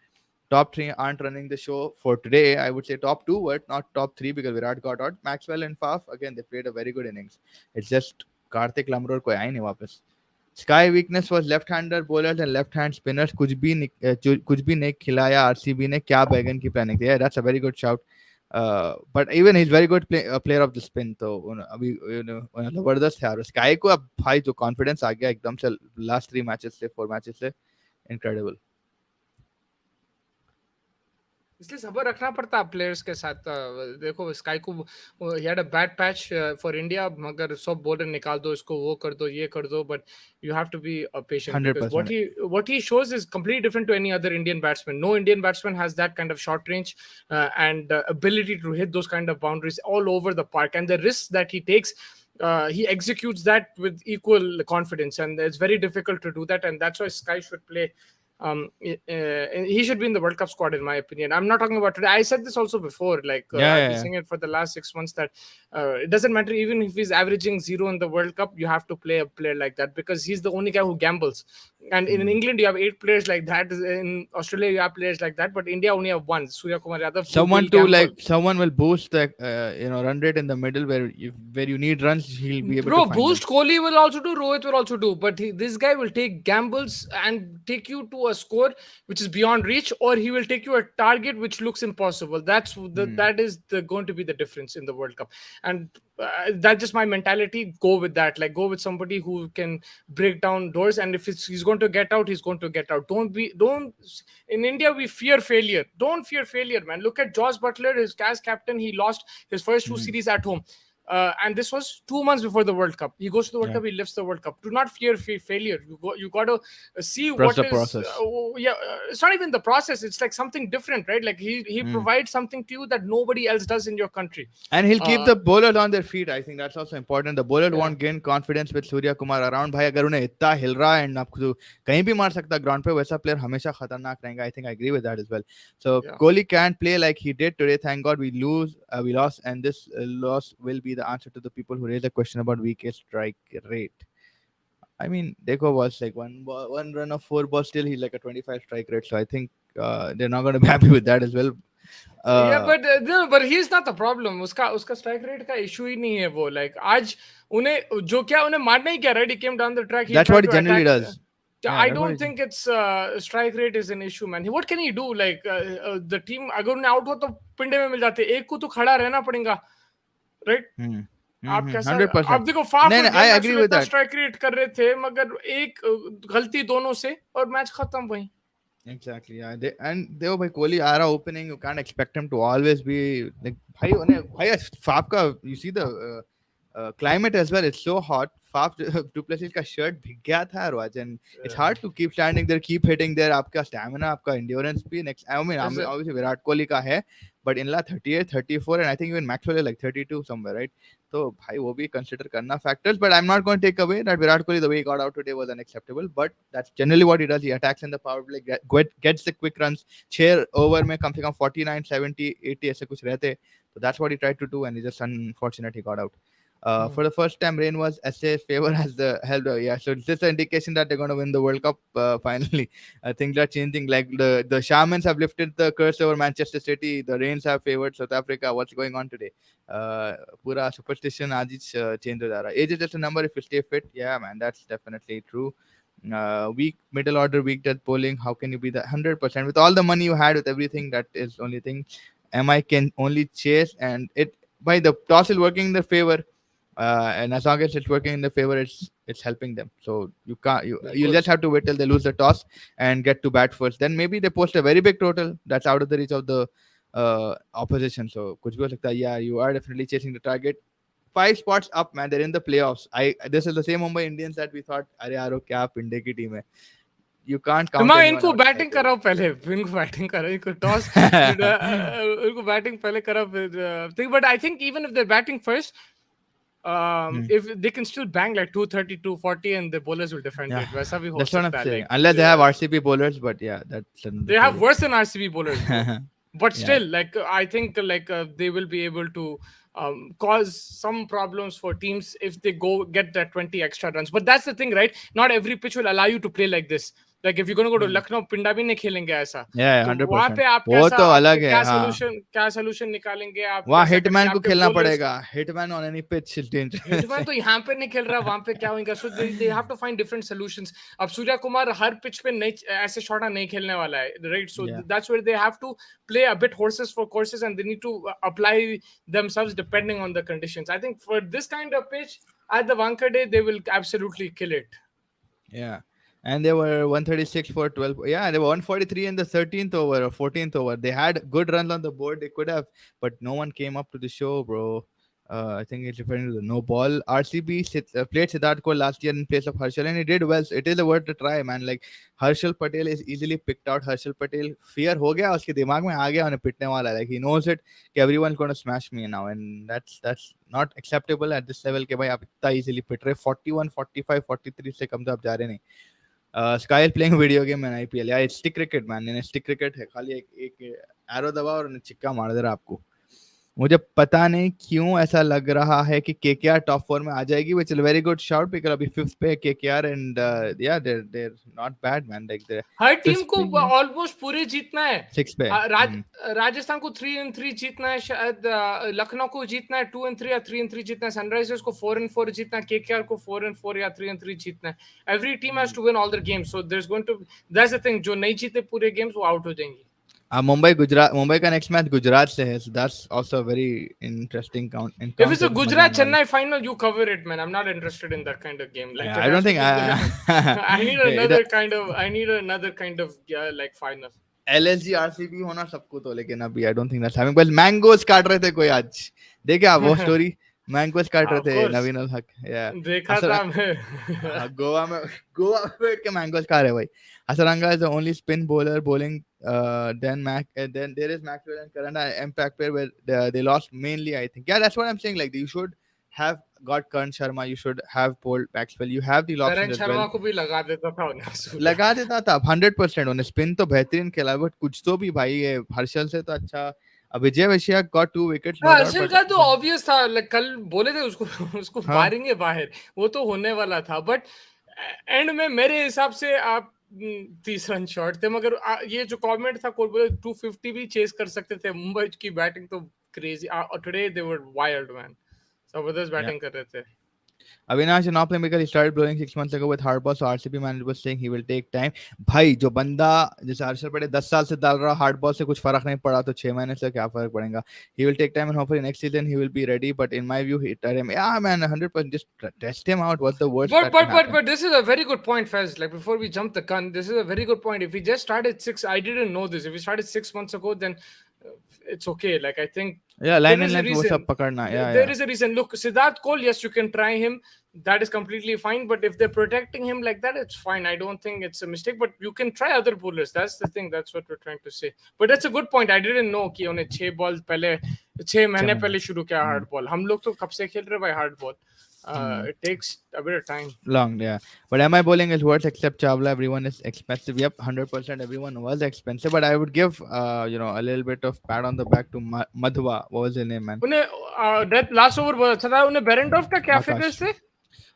Top 3 aren't running the show for today. I would say top 2, but not top 3 because Virat got out. Maxwell and Faf, again, they played a very good innings. It's just Karthik Lamror कोई आया नहीं वापस. Sky weakness was left-hander bowlers and left-hand spinners. कुछ भी नहीं खिलाया RCB ने. क्या बैगन की प्लानिंग थी? Yeah, that's a very good shout. But even he's very good player of the spin. तो अभी जबरदस्त है. और Sky को अब भाई जो confidence आ गया एकदम से last 3 matches से 4 matches से, incredible. इसलिए सब्र रखना पड़ता है प्लेयर्स के साथ। देखो स्काई को he had a bad patch for India, मगर सब बॉलर निकाल दो इसको, वो कर दो, ये कर दो, but you have to be patient because 100%. what he shows is completely different to any other Indian batsman. No Indian batsman has that kind of short range and ability to hit those kind of boundaries all over the park, and the risks that he takes, he executes that with equal confidence, and it's very difficult to do that, and that's why Sky should play. He should be in the World Cup squad, in my opinion. I'm not talking about today. I said this also before. Like Yeah, I've yeah, been yeah. saying it for the last 6 months that it doesn't matter even if he's averaging zero in the World Cup. You have to play a player like that because he's the only guy who gambles. And in England, you have 8 players like that. In Australia, you have players like that. But India only have one, Suryakumar Yadav, who Someone will to gamble. like someone will boost the run rate in the middle where you need runs, he'll be able to Bro, find them. boost Kohli will also do, Rohit will also do, but this guy will take gambles and take you to a score which is beyond reach, or he will take you a target which looks impossible. That is going to be the difference in the World Cup, and that's just my mentality. Go with that, like go with somebody who can break down doors, and if he's going to get out, he's going to get out. Don't. In India, we fear failure. Don't fear failure, man. Look at Josh Butler, his as captain. He lost his first two series at home. And this was 2 months before the World Cup. He goes to the World Yeah. Cup. He lifts the World Cup. Do not fear failure. You got to see Trust what the is. process. It's not even the process. It's like something different, right? Like he provides something to you that nobody else does in your country. And he'll keep Uh, the bowlers on their feet. I think that's also important. The bowler yeah. won't gain confidence with Surya Kumar around. भाई अगर उन्हें इतना हिल रहा है and आपको कहीं भी मार सकता ग्राउंड पे, वैसा प्लेयर हमेशा खतरनाक रहेगा. I think I agree with that as well. So Yeah. Kohli can't play like he did today. Thank God we lost, and this loss will be the answer to the people who raise a question about weak strike rate. I mean, Deko was like one run of 4 balls, still he's like a 25 strike rate. So I think they're not going to be happy with that as well. Yeah, but no, but he's not the problem. उसका strike rate का issue ही नहीं है वो. Like आज उन्हें जो क्या उन्हें मारना ही क्या, right? He came down the track. He That's tried what he to generally attack. does. Yeah, I that's what don't think it's strike rate is an issue, man. What can he do? Like the team अगर उन्हें out हो तो पिंडे में मिल जाते. एक को तो खड़ा रहना पड़ेगा, right? आप कैसा, 100%. आप देखो फाफ नहीं, और I गेल agree मैच with इतना that. स्ट्राइक रेट कर रहे थे, मगर एक गलती दोनों से और मैच खत्म वहीं. Exactly, yeah. They were by Kohli Ara opening. You can't expect him to always be like. Bhai, Faf ka, you see the climate as well. It's so hot. Faf Duplessis का shirt भीग गया था रोज, and it's hard to keep standing there, keep hitting there. आपका stamina, आपका endurance भी next. I mean, obviously Virat Kohli का है, but इनला 38, 34, and I think even Maxwell is like 32 somewhere, right? तो भाई वो भी consider करना factors, but I'm not going to take away that Virat Kohli the way he got out today was unacceptable. But that's generally what he does. He attacks in the power play, gets the quick runs. 6 over में कम से कम 49, 70, 80 ऐसे कुछ रहते. So that's what he tried to do, and it's just unfortunate he got out. For the first time, rain was SA's favor as the held. Yeah, so it's just an indication that they're going to win the World Cup finally. Things are changing. Like the Shamans have lifted the curse over Manchester City. The rains have favored South Africa. What's going on today? Pura superstition आज change हो जा रहा है. Age is just a number if you stay fit. Yeah, man, that's definitely true. Weak middle order, weak death bowling. How can you be the 100% with all the money you had, with everything? That is only thing. MI can only chase, and it by the toss is working in their favor. And as long as it's working in the favor, it's helping them. So you just have to wait till they lose the toss and get to bat first. Then maybe they post a very big total that's out of the reach of the opposition. So कुछ भी हो सकता है. Yeah, you are definitely chasing the target. 5 spots up, man. They're in the playoffs. This is the same Mumbai Indians that we thought, अरे यार क्या पिंडे की टीम है. You can't count anyone इनको out. बैटिंग कराओ पहले, इनको बैटिंग करो, इनको टॉस इनको बैटिंग पहले करो फिर. But I think even if they're batting first, if they can still bang like 230, 240, and the bowlers will defend it. वैसा भी हो That's what I'm सकता है. saying. Like, Unless they have RCB bowlers, but yeah, that's they have worse than RCB bowlers, bro. But Yeah. still, like I think like they will be able to cause some problems for teams if they go get that 20 extra runs. But that's the thing, right? Not every pitch will allow you to play like this. Like if you're going to go to Lucknow, पिंडा भी नहीं खेलेंगे ऐसा. Yeah, तो 100%. वहाँ पे आप वो कैसा, तो आपको अलग है, क्या solution निकालेंगे आप? वहाँ कैसा हिटमैन करेंगे? को आपके खेलना bowlers- पड़ेगा. Hitman on any pitch is dangerous. Hitman तो यहाँ पे नहीं खेल रहा, वहाँ पे क्या होगा? So they have to find different solutions. अब सूर्या कुमार हर पिच पे नहीं ऐसे शॉट नहीं खेलने वाला है, right? So Yeah. that's where they have to play a bit horses for courses, and they need to apply themselves depending on the conditions. I think for this kind of pitch at the Wankhede, they will absolutely kill it. Yeah. And they were 136 for 12. Yeah, they were 143 in the 13th over or 14th over. They had good runs on the board. They could have, but no one came up to the show, bro. I think it's referring to the no ball. RCB played Siddharth Kaul last year in place of Harshal, and he did well. So it is a worth to try, man. Like Harshal Patel is easily picked out. Harshal Patel fear हो गया उसके दिमाग में आ गया उन्हें पिटने वाला. Like he knows it कि everyone's going to smash me now, and that's not acceptable at this level कि भाई आप इतना easily पिट रहे. 41, 45, 43 से कम तो आप जा रहे नहीं. Sky is playing video game in IPL. Yeah, it's stick cricket, man. In stick cricket है खाली एक arrow दबाओ और छिक्का मार दे रहा आपको. मुझे पता नहीं क्यों ऐसा लग रहा है कि केकेआर टॉप 4 में आ जाएगी, which is a very good shout because अभी 5th पे है KKR and yeah they're not bad, man. Like her team को ऑलमोस्ट पूरे जीतना है. 6 पे राजस्थान को 3-3 जीतना है, शायद लखनऊ को जीतना है 2-3 या 3-3 जीतना है, सनराइजर्स को 4-4 जीतना है, केकेआर को 4-4 या 3-3 जीतना है. Every team has to win all their games, so there is going to, that's the thing, जो नहीं जीते पूरे गेम्स वो आउट हो जाएंगे. मुंबई का नेक्स्ट मैच गुजरात से है, so that's also a very interesting count. If it's a Gujarat Chennai final, you cover it, man. I'm not interested in that kind of game. Like I don't think I need another kind of like final. LSG RCB होना सबको तो, लेकिन अभी I don't think that's happening. बस mangoes काट रहे थे कोई आज, देखे आप वो स्टोरी? मैंगोस काट रहे थे नवीन उल हक. देखा था मैं. गोवा में के मैंगोस खा रहे भाई. Hasaranga is the only spin bowler bowling. Then there is Maxwell and Karan impact player where they lost mainly, I think. Yeah, that's what I'm saying. Like you should have got Karan Sharma. You should have bowled Maxwell. You have the option as well. Karan Sharma को भी लगा देता था उन्हें. लगा देता था 100%. उन्हें spin तो बेहतरीन खेला, but कुछ तो भी भाई ये हर्षल से तो अच्छा. विजय वशिया got 2 wickets. हर्षल का तो obvious था. Like कल बोले थे उसको मारेंगे बाहर, वो तो होने वाला था. But एंड में मेरे हिसाब से आप 30 रन शॉर्ट थे, मगर ये जो कमेंट था कोई बोले 250 भी चेस कर सकते थे. मुंबई की बैटिंग तो crazy. Today they were wild, man. जबरदस्त बैटिंग कर रहे थे. Avinash is not playing because he started bowling 6 months ago with hard ball, so RCB manager was saying he will take time. भाई जो बंदा जैसे हर्षल पटेल 10 साल से डाल रहा हार्ड बॉल से कुछ फर्क नहीं पड़ा, तो 6 महीने से क्या फर्क पड़ेगा? He will take time and hopefully next season he will be ready, but in my view he tried him. Yeah man, 100%, just test him out. What's the worst? But this is a very good point, Faz. Like before we jump the gun, this is a very good point. If he just started 6, I didn't know this. If he started 6 months ago, then it's okay. Like I think line and length वो सब पकड़ना. There is a reason. Look, Siddharth Kaul, yes, you can try him. That is completely fine. But if they're protecting him like that, it's fine. I don't think it's a mistake. But you can try other bowlers. That's the thing. That's what we're trying to say. But that's a good point. I didn't know कि उन्हें 6 ball पहले 6 महीने पहले शुरू किया hard ball. हम लोग तो कब से खेल रहे भाई hard ball. It takes a bit of time. Long, yeah. But MI bowling is worse except Chawla. Everyone is expensive. Yep, 100%. Everyone was expensive. But I would give, a little bit of pat on the back to Madhwa. What was his name, man? That last over was अच्छा था. उन्हें Behrendorff का क्या figures थे?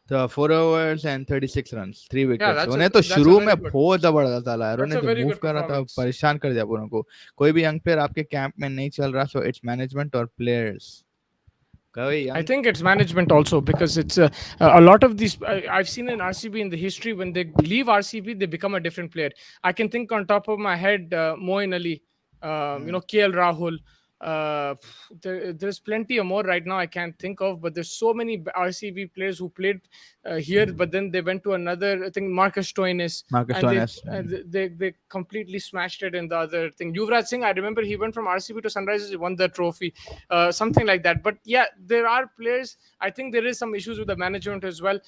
So 4 overs and 36 runs, 3 wickets. उन्हें तो शुरू में बहुत जबरदस्त डाला है. उन्हें जो मूव कर रहा था परेशान कर दिया पूरों को. कोई भी यंग प्लेयर आपके कैंप में नहीं चल रहा, so it's management or players. I think it's management also, because it's a lot of these I've seen in RCB in the history, when they leave RCB they become a different player. I can think on top of my head Moin Ali, KL Rahul. There's plenty more right now I can't think of, but there's so many RCB players who played here, but then they went to another. I think Marcus Stoinis. They completely smashed it in the other thing. Yuvraj Singh, I remember he went from RCB to Sunrisers, he won the trophy, something like that. But yeah, there are players. I think there is some issues with the management as well.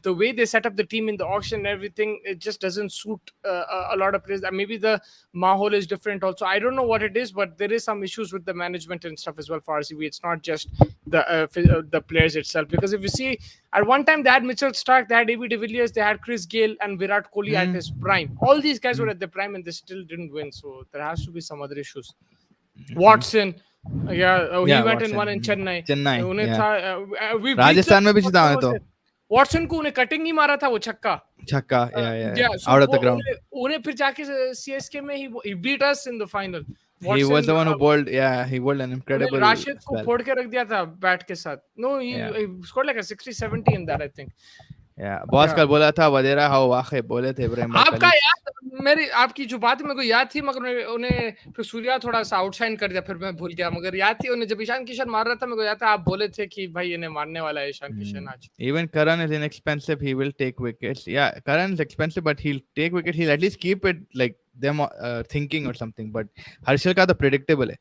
The way they set up the team in the auction and everything, it just doesn't suit a lot of players. Maybe the mahol is different also. I don't know what it is, but there is some issues with the management and stuff as well for RCB. It's not just the players itself, because if you see, at one time they had Mitchell Stark, they had AB de Villiers, they had Chris Gayle and Virat Kohli at his prime. All these guys were at their prime and they still didn't win. So there has to be some other issues. Watson, he went and won in Chennai. Rajasthan में भी जीता है तो. Watson को उन्हें cutting ही मारा था वो छक्का. So out of the ground. उन्हें फिर जाके CSK में he beat us in the final. Watson, he was the one who bowled. Yeah, he bowled an incredible. Rashid को फोड़ के रख दिया था बैट के साथ. No, he scored like a 60-70 in that, I think. Yeah, boss कल बोला था WADHERA how वाक़ई बोले थे इब्राहिम. आपका यार मेरी आपकी जो बात है मेरे को याद थी, मगर उन्हें फिर सूर्या थोड़ा सा आउटशाइन कर दिया, फिर मैं भूल गया, मगर याद थी उन्हें जब ईशान किशन मार रहा था, मेरे को याद था आप बोले थे कि भाई इन्हें मारने वाला है ईशान किशन आज। Even Karan is inexpensive. He will take wickets. Yeah, Karan is expensive, but he'll take wicket. He'll at least keep it like them thinking or something. But Harshal ka the predictable hai.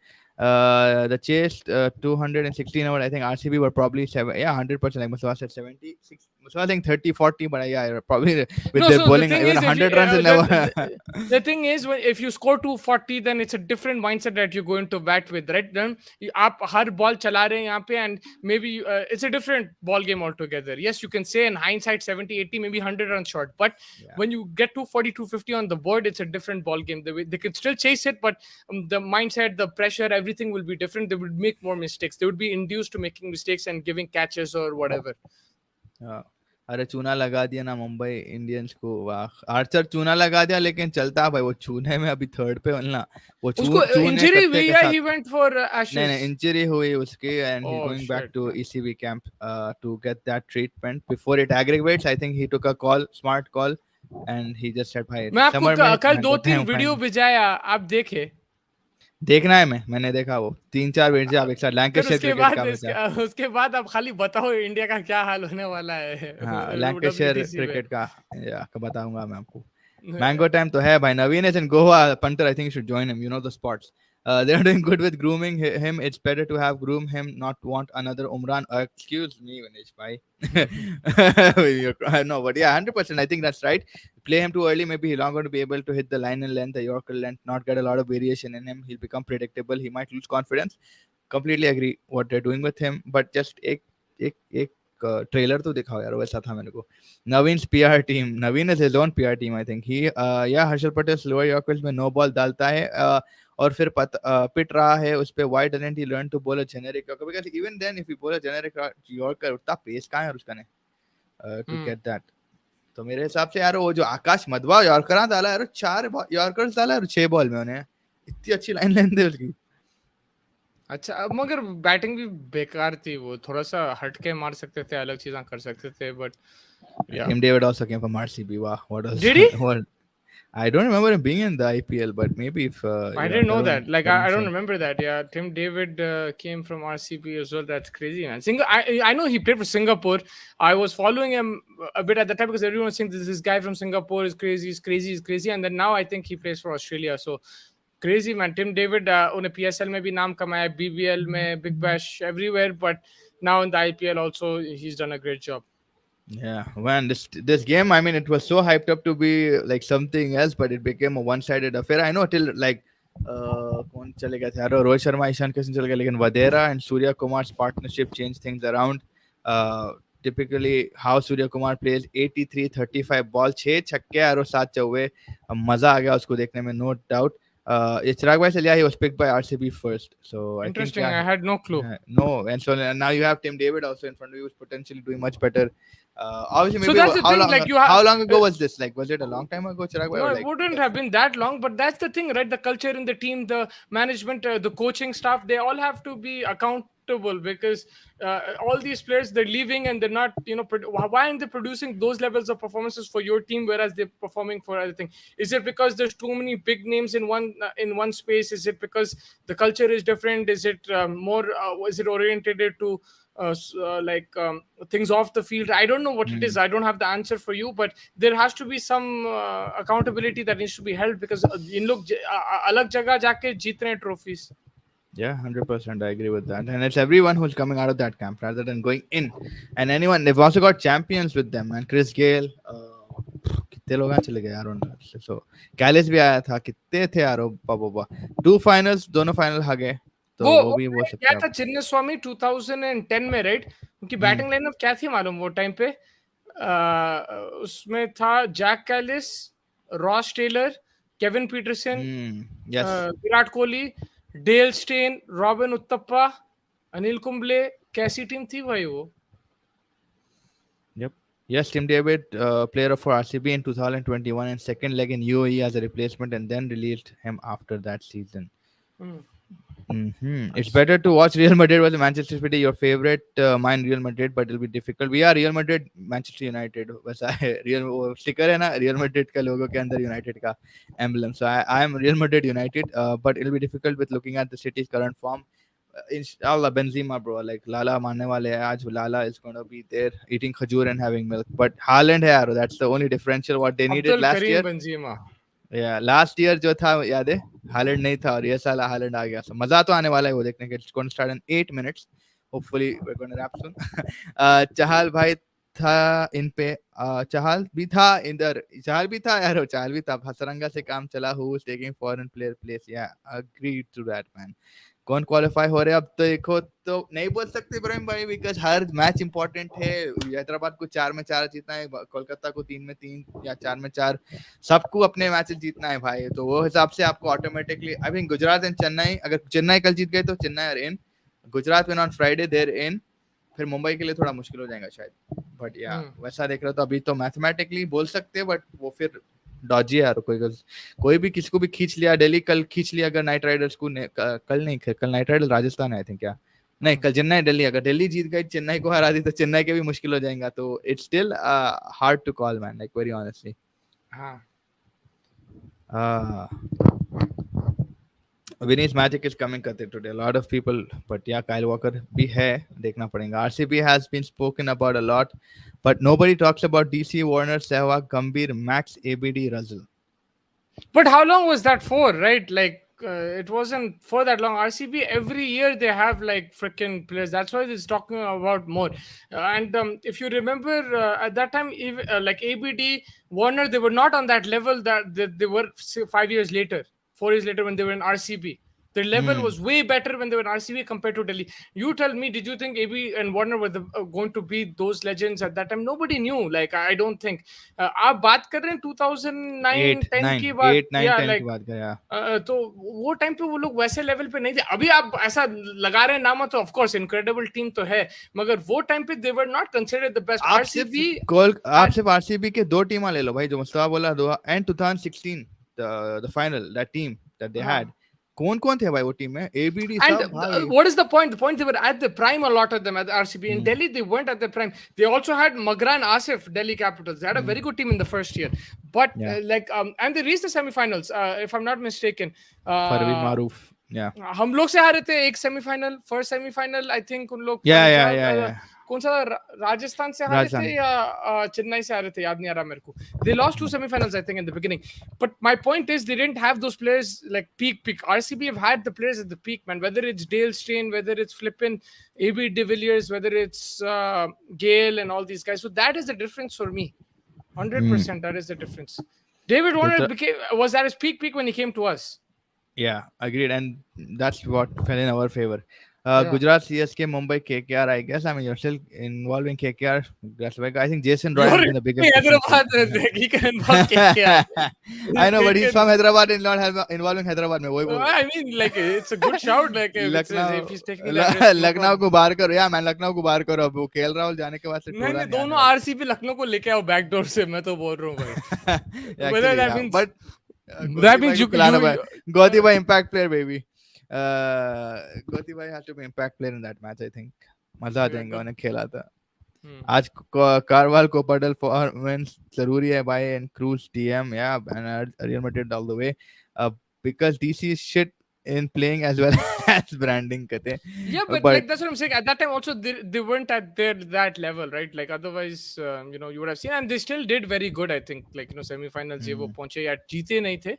The chase 216 over. I think RCB were probably 100%. Like Musawat said 76. Musawat saying 30, 40, but yeah, probably with No, their so the bowling, thing even is, if you, 100 runs will never. the thing is, if you score 240, then it's a different mindset that you're going to bat with, right? Then आप हर ball चला रहे हैं यहाँ पे, and maybe it's a different ball game altogether. Yes, you can say in hindsight 70, 80, maybe 100 runs short, but when you get 240, 250 on the board, it's a different ball game. They can still chase it, but the mindset, the pressure, everything will be different. They would make more mistakes. They would be induced to making mistakes and giving catches or whatever. अरे चूना लगा दिया ना Mumbai Indians को, वाह Archer चूना लगा दिया, लेकिन चलता भाई वो चूने में अभी थर्ड पे ना, वो उसको चूने इंजरी हुई के है, साथ he went for Ashes. नहीं इंजरी हुई उसकी, and he's Oh, going back shit, to man. ECB camp to get that treatment before it aggravates. I think he took a smart call, and he just said भाई मैं summer आपको में कल mango 2-3 time video fine. भेजाया, आप देखे? देखना है, मैंने देखा वो 3-4 वीडियो आप एक साथ फिर लैंकाशायर उसके क्रिकेट बाद का भेजा। उसके बाद आप खाली बताओ इंडिया का क्या हाल होने वाला है हाँ लैंकाशायर WTC में। क्रिकेट का बताऊंगा मैं आपको। Mango time to hai bhai. Naveen is in Goa. Punter, I think you should join him. You know the spots. They're doing good with grooming him. It's better to have groom him, not want another Umran. Excuse me, Vinesh bhai. No, but yeah, 100%. I think that's right. Play him too early. Maybe he's not going to be able to hit the line and length, the Yorker length, not get a lot of variation in him. He'll become predictable. He might lose confidence. Completely agree what they're doing with him. But just एक trailer तो दिखाओ यार, वैसा था मेरे को। Naveen's PR team, Naveen is his own PR team I think. He yeah Harshal Patel slower yorkers में no ball डालता है और फिर पिट रहा है उस पे। Why doesn't he learn to bowl a generic yorker, because even then if you bowl a generic yorker उतना पेस कहां है उसका ने टू गेट दैट। तो मेरे हिसाब से यार वो जो आकाश मधवा यॉर्कर डाला यार, 4 यॉर्कर्स डाला और 6 बॉल में उन्हें इतनी अच्छी लाइन लेंथ है उसकी। अच्छा, मगर बैटिंग भी बेकार थी, वो थोड़ा सा हटके मार सकते थे, अलग चीजें कर सकते थे, but Tim David also came from RCB. Wow, what was Did he? what? I don't remember him being in the IPL, but maybe if I didn't know that. Like I don't remember that. Yeah, Tim David came from RCB as well. That's crazy, man. I know he played for Singapore. I was following him a bit at the time because everyone was saying this guy from Singapore is crazy, he's crazy, he's crazy, and then now I think he plays for Australia. So crazy, man. Tim David उन्हें PSL में भी नाम कमाया, BBL में, Big Bash, everywhere, but now in the IPL also he's done a great job. Yeah, man, this game, I mean, it was so hyped up to be like something else, but it became a one-sided affair. I know till like कौन चले गए थे यार, रोहित शर्मा ईशान किशन चले गए, लेकिन Vadra and Surya Kumar's partnership changed things around. Typically how Surya Kumar plays 83 35 ball 6 छक्के और 7 चौके, मजा आ गया उसको देखने में, no doubt. Chirag Bhai said, yeah, he was picked by RCB first. So Interesting. I think, I had no clue. No, and so now you have Tim David also in front of you, who's potentially doing much better. Obviously, maybe So that's the thing. Like how long ago was this? Like, was it a long time ago, Chirag Bhai? No, or it like, wouldn't have been that long, but that's the thing, right? The culture in the team, the management, the coaching staff, they all have to be accountable because all these players, they're leaving and they're not, why aren't they producing those levels of performances for your team, whereas they're performing for other thing? Is it because there's too many big names in one space? Is it because the culture is different? Is it is it oriented to things off the field? I don't know what it is. I don't have the answer for you, but there has to be some accountability that needs to be held because in log alag jagah jaake jeet rahe trophies. Yeah, 100%. I agree with that. And it's everyone who's coming out of that camp rather than going in. And anyone, they've also got champions with them. And Chris Gale, कितने लोग चले गए यार उनका, so Kallis भी आया था, कितने थे यार, बाबा 2 finals, दोनों final हारे, तो वो भी वो क्या था चिन्नी स्वामी 2010 में, राइट? उनकी बैटिंग लाइनअप क्या थी मालूम वो टाइम पे? उसमें था Jack Kallis, Ross Taylor, Kevin Pietersen, Virat Kohli, Dale Steyn, Robin Uthappa, Anil Kumble. कैसी टीम थी भाई वो? Yep. Yes, Tim David, player for RCB in 2021 and second leg in UAE as a replacement, and then released him after that season. It's better to watch Real Madrid versus Manchester City. Your favorite, mine Real Madrid, but it'll be difficult. We are Real Madrid, Manchester United. वैसा है Real वो sticker है ना Real Madrid का logo के अंदर United का emblem. So I am Real Madrid United, but it'll be difficult with looking at the city's current form. Inshallah, Benzema, bro. Like Lala मानने वाले हैं आज. Lala is gonna be there eating khajur and having milk. But Haaland है यार. That's the only differential what they needed Abdul last Karim year. Benzema. Last year जो था याद है हालैंड नहीं था और ये साल हालैंड आ गया सो मजा तो आने वाला है वो देखने के it's going to start in 8 minutes hopefully we are going to wrap soon Chahal भाई था इन पे चहल भी था इधर चहल भी था यार चहल भी था हसरंगा से काम चला who is taking foreign player place या एग्री टू दैट मैन कौन क्वालिफाई हो रहे हैं अब तो देखो तो नहीं बोल सकते इब्राहिम भाई बिकॉज हर मैच इंपॉर्टेंट है हैदराबाद को 4 में 4 जीतना है कोलकाता को 3 में 3 या 4 में 4 सबको अपने मैचेस जीतना है भाई तो वो हिसाब से आपको automatically I think Gujarat and Chennai अगर चेन्नई कल जीत गए तो Chennai are in Gujarat win on Friday there in फिर मुंबई के लिए थोड़ा मुश्किल हो जाएगा शायद बट या वैसा देख रहा तो अभी तो मैथमेटिकली बोल सकते हैं बट वो फिर डॉजी यार कोई भी किसको भी खींच लिया दिल्ली कल खींच लिया अगर नाइट राइडर्स को कल नहीं कल नाइट राइडर्स राजस्थान है आई थिंक क्या नहीं कल चेन्नई दिल्ली अगर दिल्ली जीत गई चेन्नई को हरा दी तो चेन्नई के भी मुश्किल हो जाएगा तो it's still hard to call man like very honestly Vinny's magic is coming Katir today. A lot of people, but yeah, Kyle Walker bhi hai. देखना पड़ेगा. RCB has been spoken about a lot, but nobody talks about DC, Warner, Sehwag, Gambhir, Max, ABD, Russell. But how long was that for, right? Like, it wasn't for that long. RCB, every year they have like freaking players. That's why it's talking about more. And if you remember, at that time, like ABD, Warner, they were not on that level that they were 5 years later. 4 years later when they were in RCB. Their level was way better when they were in RCB compared to Delhi. You tell me, did you think AB and Warner were going to be those legends at that time? Nobody knew. Like, I don't think. आप बात कर रहे हैं 2009 10 की बात 8 9 10 की बात कर यार तो वो टाइम पे वो लोग वैसे लेवल पे नहीं थे अभी आप ऐसा लगा रहे हैं नाम तो ऑफ कोर्स इनक्रेडिबल टीम तो है मगर वो टाइम पे they were not considered the best RCB आप सिर्फ आरसीबी के दो टीम ले लो भाई जो मुस्तफा बोला and 2016 the final that team that they had कौन थे भाई वो टीम में ABD and what is the point they were at the prime a lot of them at the RCB in Delhi they weren't at the prime they also had Magra and Asif Delhi Capitals they had a very good team in the first year but and they reached the semi-finals if I'm not mistaken Parveen Maroof हम लोग से हारे थे एक semifinal first semifinal I think उन लोग कौन सा राजस्थान से हारे थे या चेन्नई से हारे थे याद नहीं आ रहा मेरे को they lost 2 semi-finals I think in the beginning but my point is they didn't have those players like peak RCB have had the players at the peak man whether it's Dale Steyn whether it's Flippin AB de Villiers whether it's Gale and all these guys so that is the difference for me 100% that is the difference David Warner was at his peak when he came to us Yeah, agreed, and that's what fell in our favor. Gujarat CSK, Mumbai KKR. I guess I mean you're still involving KKR. That's why I think Jason Roy has been the biggest. Hyderabad, he can involve KKR. I know, but he's from Hyderabad and not involving Hyderabad. I mean, like it's a good shout. Like if he's taking Lucknow को बाहर करो या मैं लखनऊ को बाहर करो अब वो केएल राहुल जाने के बाद से नहीं दोनों आरसीबी लखनऊ को लेके आओ बैकडोर से मैं तो बोल रहा हूँ भाई. Whether that means but. That means Gauti by impact player baby Gauti bhai has to be impact player in that match I think मजा आ जाएगा उन्हें खेला था आज कारवाल को पडल परफॉर्मेंस जरूरी है भाई and Cruz DM yeah and Real Madrid all the way because DC is shit in playing as well as branding kate but like that's what I'm saying at that time also they weren't at that level right like otherwise you know you would have seen and they still did very good I think like you know semi-finals ye wo pahunche ya jeete nahi the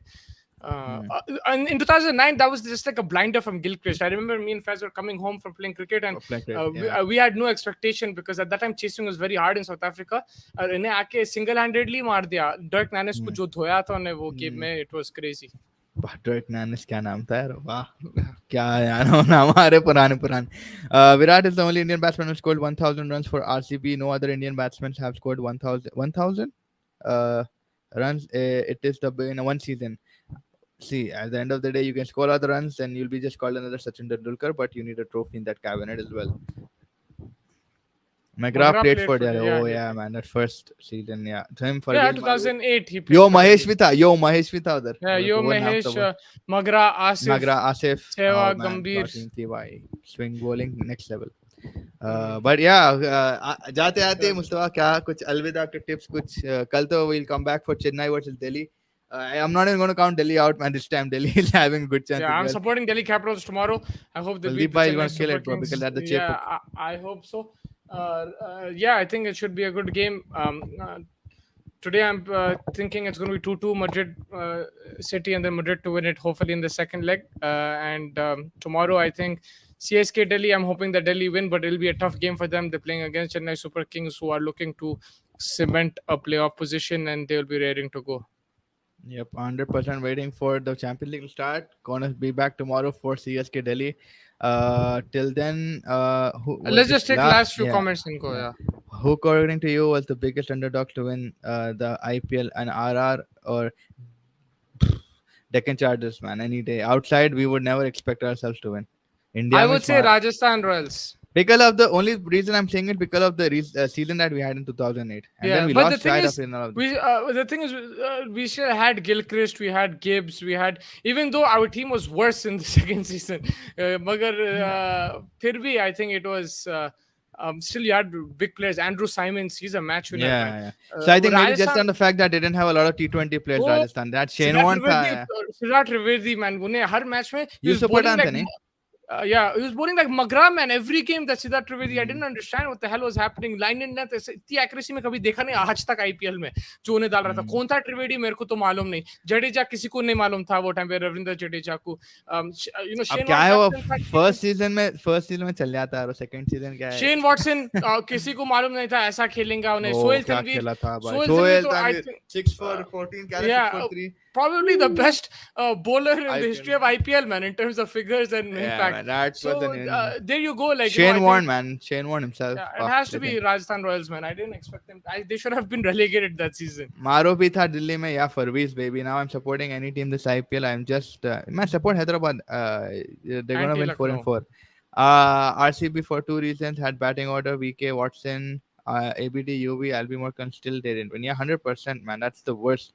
and in 2009 that was just like a blinder from Gilchrist I remember me and Faz were coming home from playing cricket and we had no expectation because at that time chasing was very hard in South Africa and inhe aake single-handedly maar diya Dirk Nannes ko jo dhoya tha unne wo game mein it was crazy Dirk Nannes क्या नाम था यार वाह क्या यार नाम हमारे पुराने Virat is the only Indian batsman who scored 1000 runs for RCB no other Indian batsmen have scored 1000 runs it is in one season see at the end of the day you can score other runs and you'll be just called another Sachin Tendulkar but you need a trophy in that cabinet as well McGrath played for Delhi. Delhi. Yeah, Oh he yeah, did. man, that first season, yeah. So him, Yeah, Farwell, Maru. 2008 he played Yo for Mahesh Delhi. भी था, Yo Mahesh भी था उधर. Yeah, मेरे Yo को वो नाम था Mahesh, वो. Magra, Asif, Magra, Asif. Oh Sehwag, man, क्या Gambhir. team थी भाई. Swing bowling next level. Hmm. But yeah, जाते आते मुस्तफा क्या कुछ अलविदा के tips कुछ कल तो we'll come back for Chennai versus Delhi. I'm not even going to count Delhi out, man. This time Delhi is having a good chance Yeah, as I'm well. supporting Delhi Capitals tomorrow. I hope they beat Kuldeep the bhai is Chennai going to kill Super it, bro, Kings. because that's the Yeah, checkbook. I hope so. Yeah, I think it should be a good game. Today I'm thinking it's going to be 2-2 Madrid City and then Madrid to win it, hopefully in the second leg. And tomorrow I think CSK Delhi, I'm hoping that Delhi win, but it'll be a tough game for them. They're playing against Chennai Super Kings, who are looking to cement a playoff position, and they'll be raring to go. Yep, 100% waiting for the Champions League to start. Gonna be back tomorrow for CSK Delhi. Till then, who was Let's this just take last? last few Yeah, comments and go. yeah. Yeah. Who, according to you, was the biggest underdog to win the IPL, and RR or Deccan Chargers? Man, any day. Outside, we would never expect ourselves to win. India I में would say Rajasthan Royals. because of the only reason I'm saying it because of the season that we had in 2008, and then Yeah, we but the lost thing right is, after all of this. the thing is, we still had Gilchrist, we had Gibbs, we had, even though our team was worse in the second season, फिर भी I think it was still you had big players. Andrew Simons, he's a match winner, Yeah, man. yeah. So I think maybe just Rajasthan, on the fact that they didn't have a lot of T20 players, वो Rajasthan. That Shane Warne था. Siddharth Trivedi, man, उन्हें हर match में he You was support bowling like Anthony? yeah, he was bowling like Magra, man. Every game that Siddharth Trivedi, I didn't understand what the hell was happening. Line in net इतनी accuracy में कभी देखा नहीं आज तक IPL में जो उन्हें डाल रहा था. कौन था ट्रिवेडी मेरे को तो मालूम नहीं. जडेजा किसी को नहीं मालूम था वो टाइम पे रविंद्र जडेजा को. You know, अब Shane क्या है वो Watson फर्स्ट सीजन में चल जाता है और सेकंड सीजन क्या है Shane Watson किसी को मालूम नहीं था ऐसा खेलेगा उन्हें. ओ सोहेल क्या तनवीर, खेला था भाई सोहेल सोहेल तनवीर तो I तनवीर think 6 for 14 क्या yeah, 6 for 3 probably the best bowler in the IPL. history of IPL, man, in terms of figures and Yeah, impact. man, that So was an there you go, like Shane I Warne, think, man. Shane Warne himself. yeah, it has to be Rajasthan Royals, man. I didn't expect them. They should have been relegated that season. मारो भी था दिल्ली में या फरवीज baby. Now I'm supporting any team this IPL. I'm just man support Hyderabad. They're gonna win 4 and 4. RCB for two reasons had batting order. VK Watson, ABD UV Albi still they didn't win. Yeah, 100%, man. That's the worst.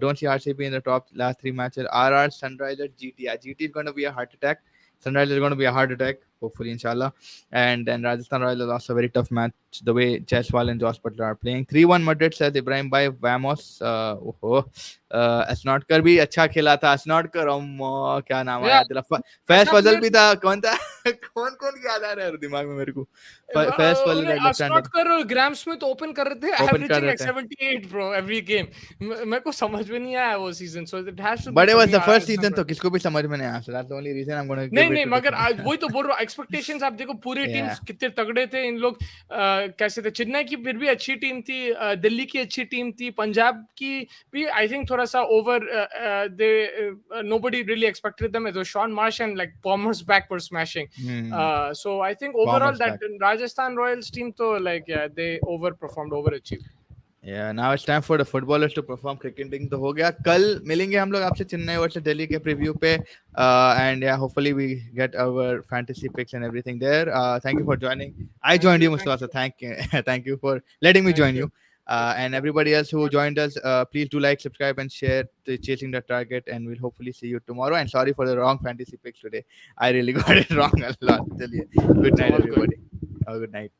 Don't see RCB in the top last 3 matches. RR Sunrisers GT. Yeah, GT is gonna be a heart attack. Sunrisers is going to be a heart attack, hopefully, inshallah. And then Rajasthan Royals lost a very tough match. The way Jaiswal and Josh Butler are playing. 3-1 Madrid says Ibrahim Bhai Vamos. Asnodkar भी अच्छा खेला था. Asnodkar, क्या नाम आया तेरा? फैज फजल भी था. कौन था? कौन याद आ रहा है दिमाग में मेरे को? फैज फजल Asnodkar और ग्राम स्मिथ ओपन कर रहे थे, averaging like 78 bro every game. मेरे को समझ में नहीं आया वो season, so it has to be. But it was the first season, तो किसको भी समझ में नहीं आया. So that's the only reason I'm going to give it. नहीं मगर वही तो बोल रहा हूँ. Expectations आप देखो पूरी टीम्स कितने तगड़े थे. इन लोग कैसे थे. चेन्नई की फिर भी अच्छी टीम थी, दिल्ली की अच्छी टीम थी, पंजाब की भी I think थोड़ा सा over. Nobody really expected them. It was Sean Marsh and like Palmer's back were smashing. So I think overall that Rajasthan Royals team तो like yeah, they overperformed, overachieved. Yeah, now it's time for the footballers to perform. Cricketing तो हो गया. कल मिलेंगे हम लोग आपसे Chennai versus Delhi के प्रीव्यू पे. And yeah, hopefully we get our fantasy picks and everything there. Thank you for joining. I joined you, Mustafa. So thank you for letting me join you. And everybody else who joined us, please do like, subscribe, and share to Chasing the Target. And we'll hopefully see you tomorrow. And sorry for the wrong fantasy picks today. I really got it wrong a lot. Good night, everybody. Have a good night.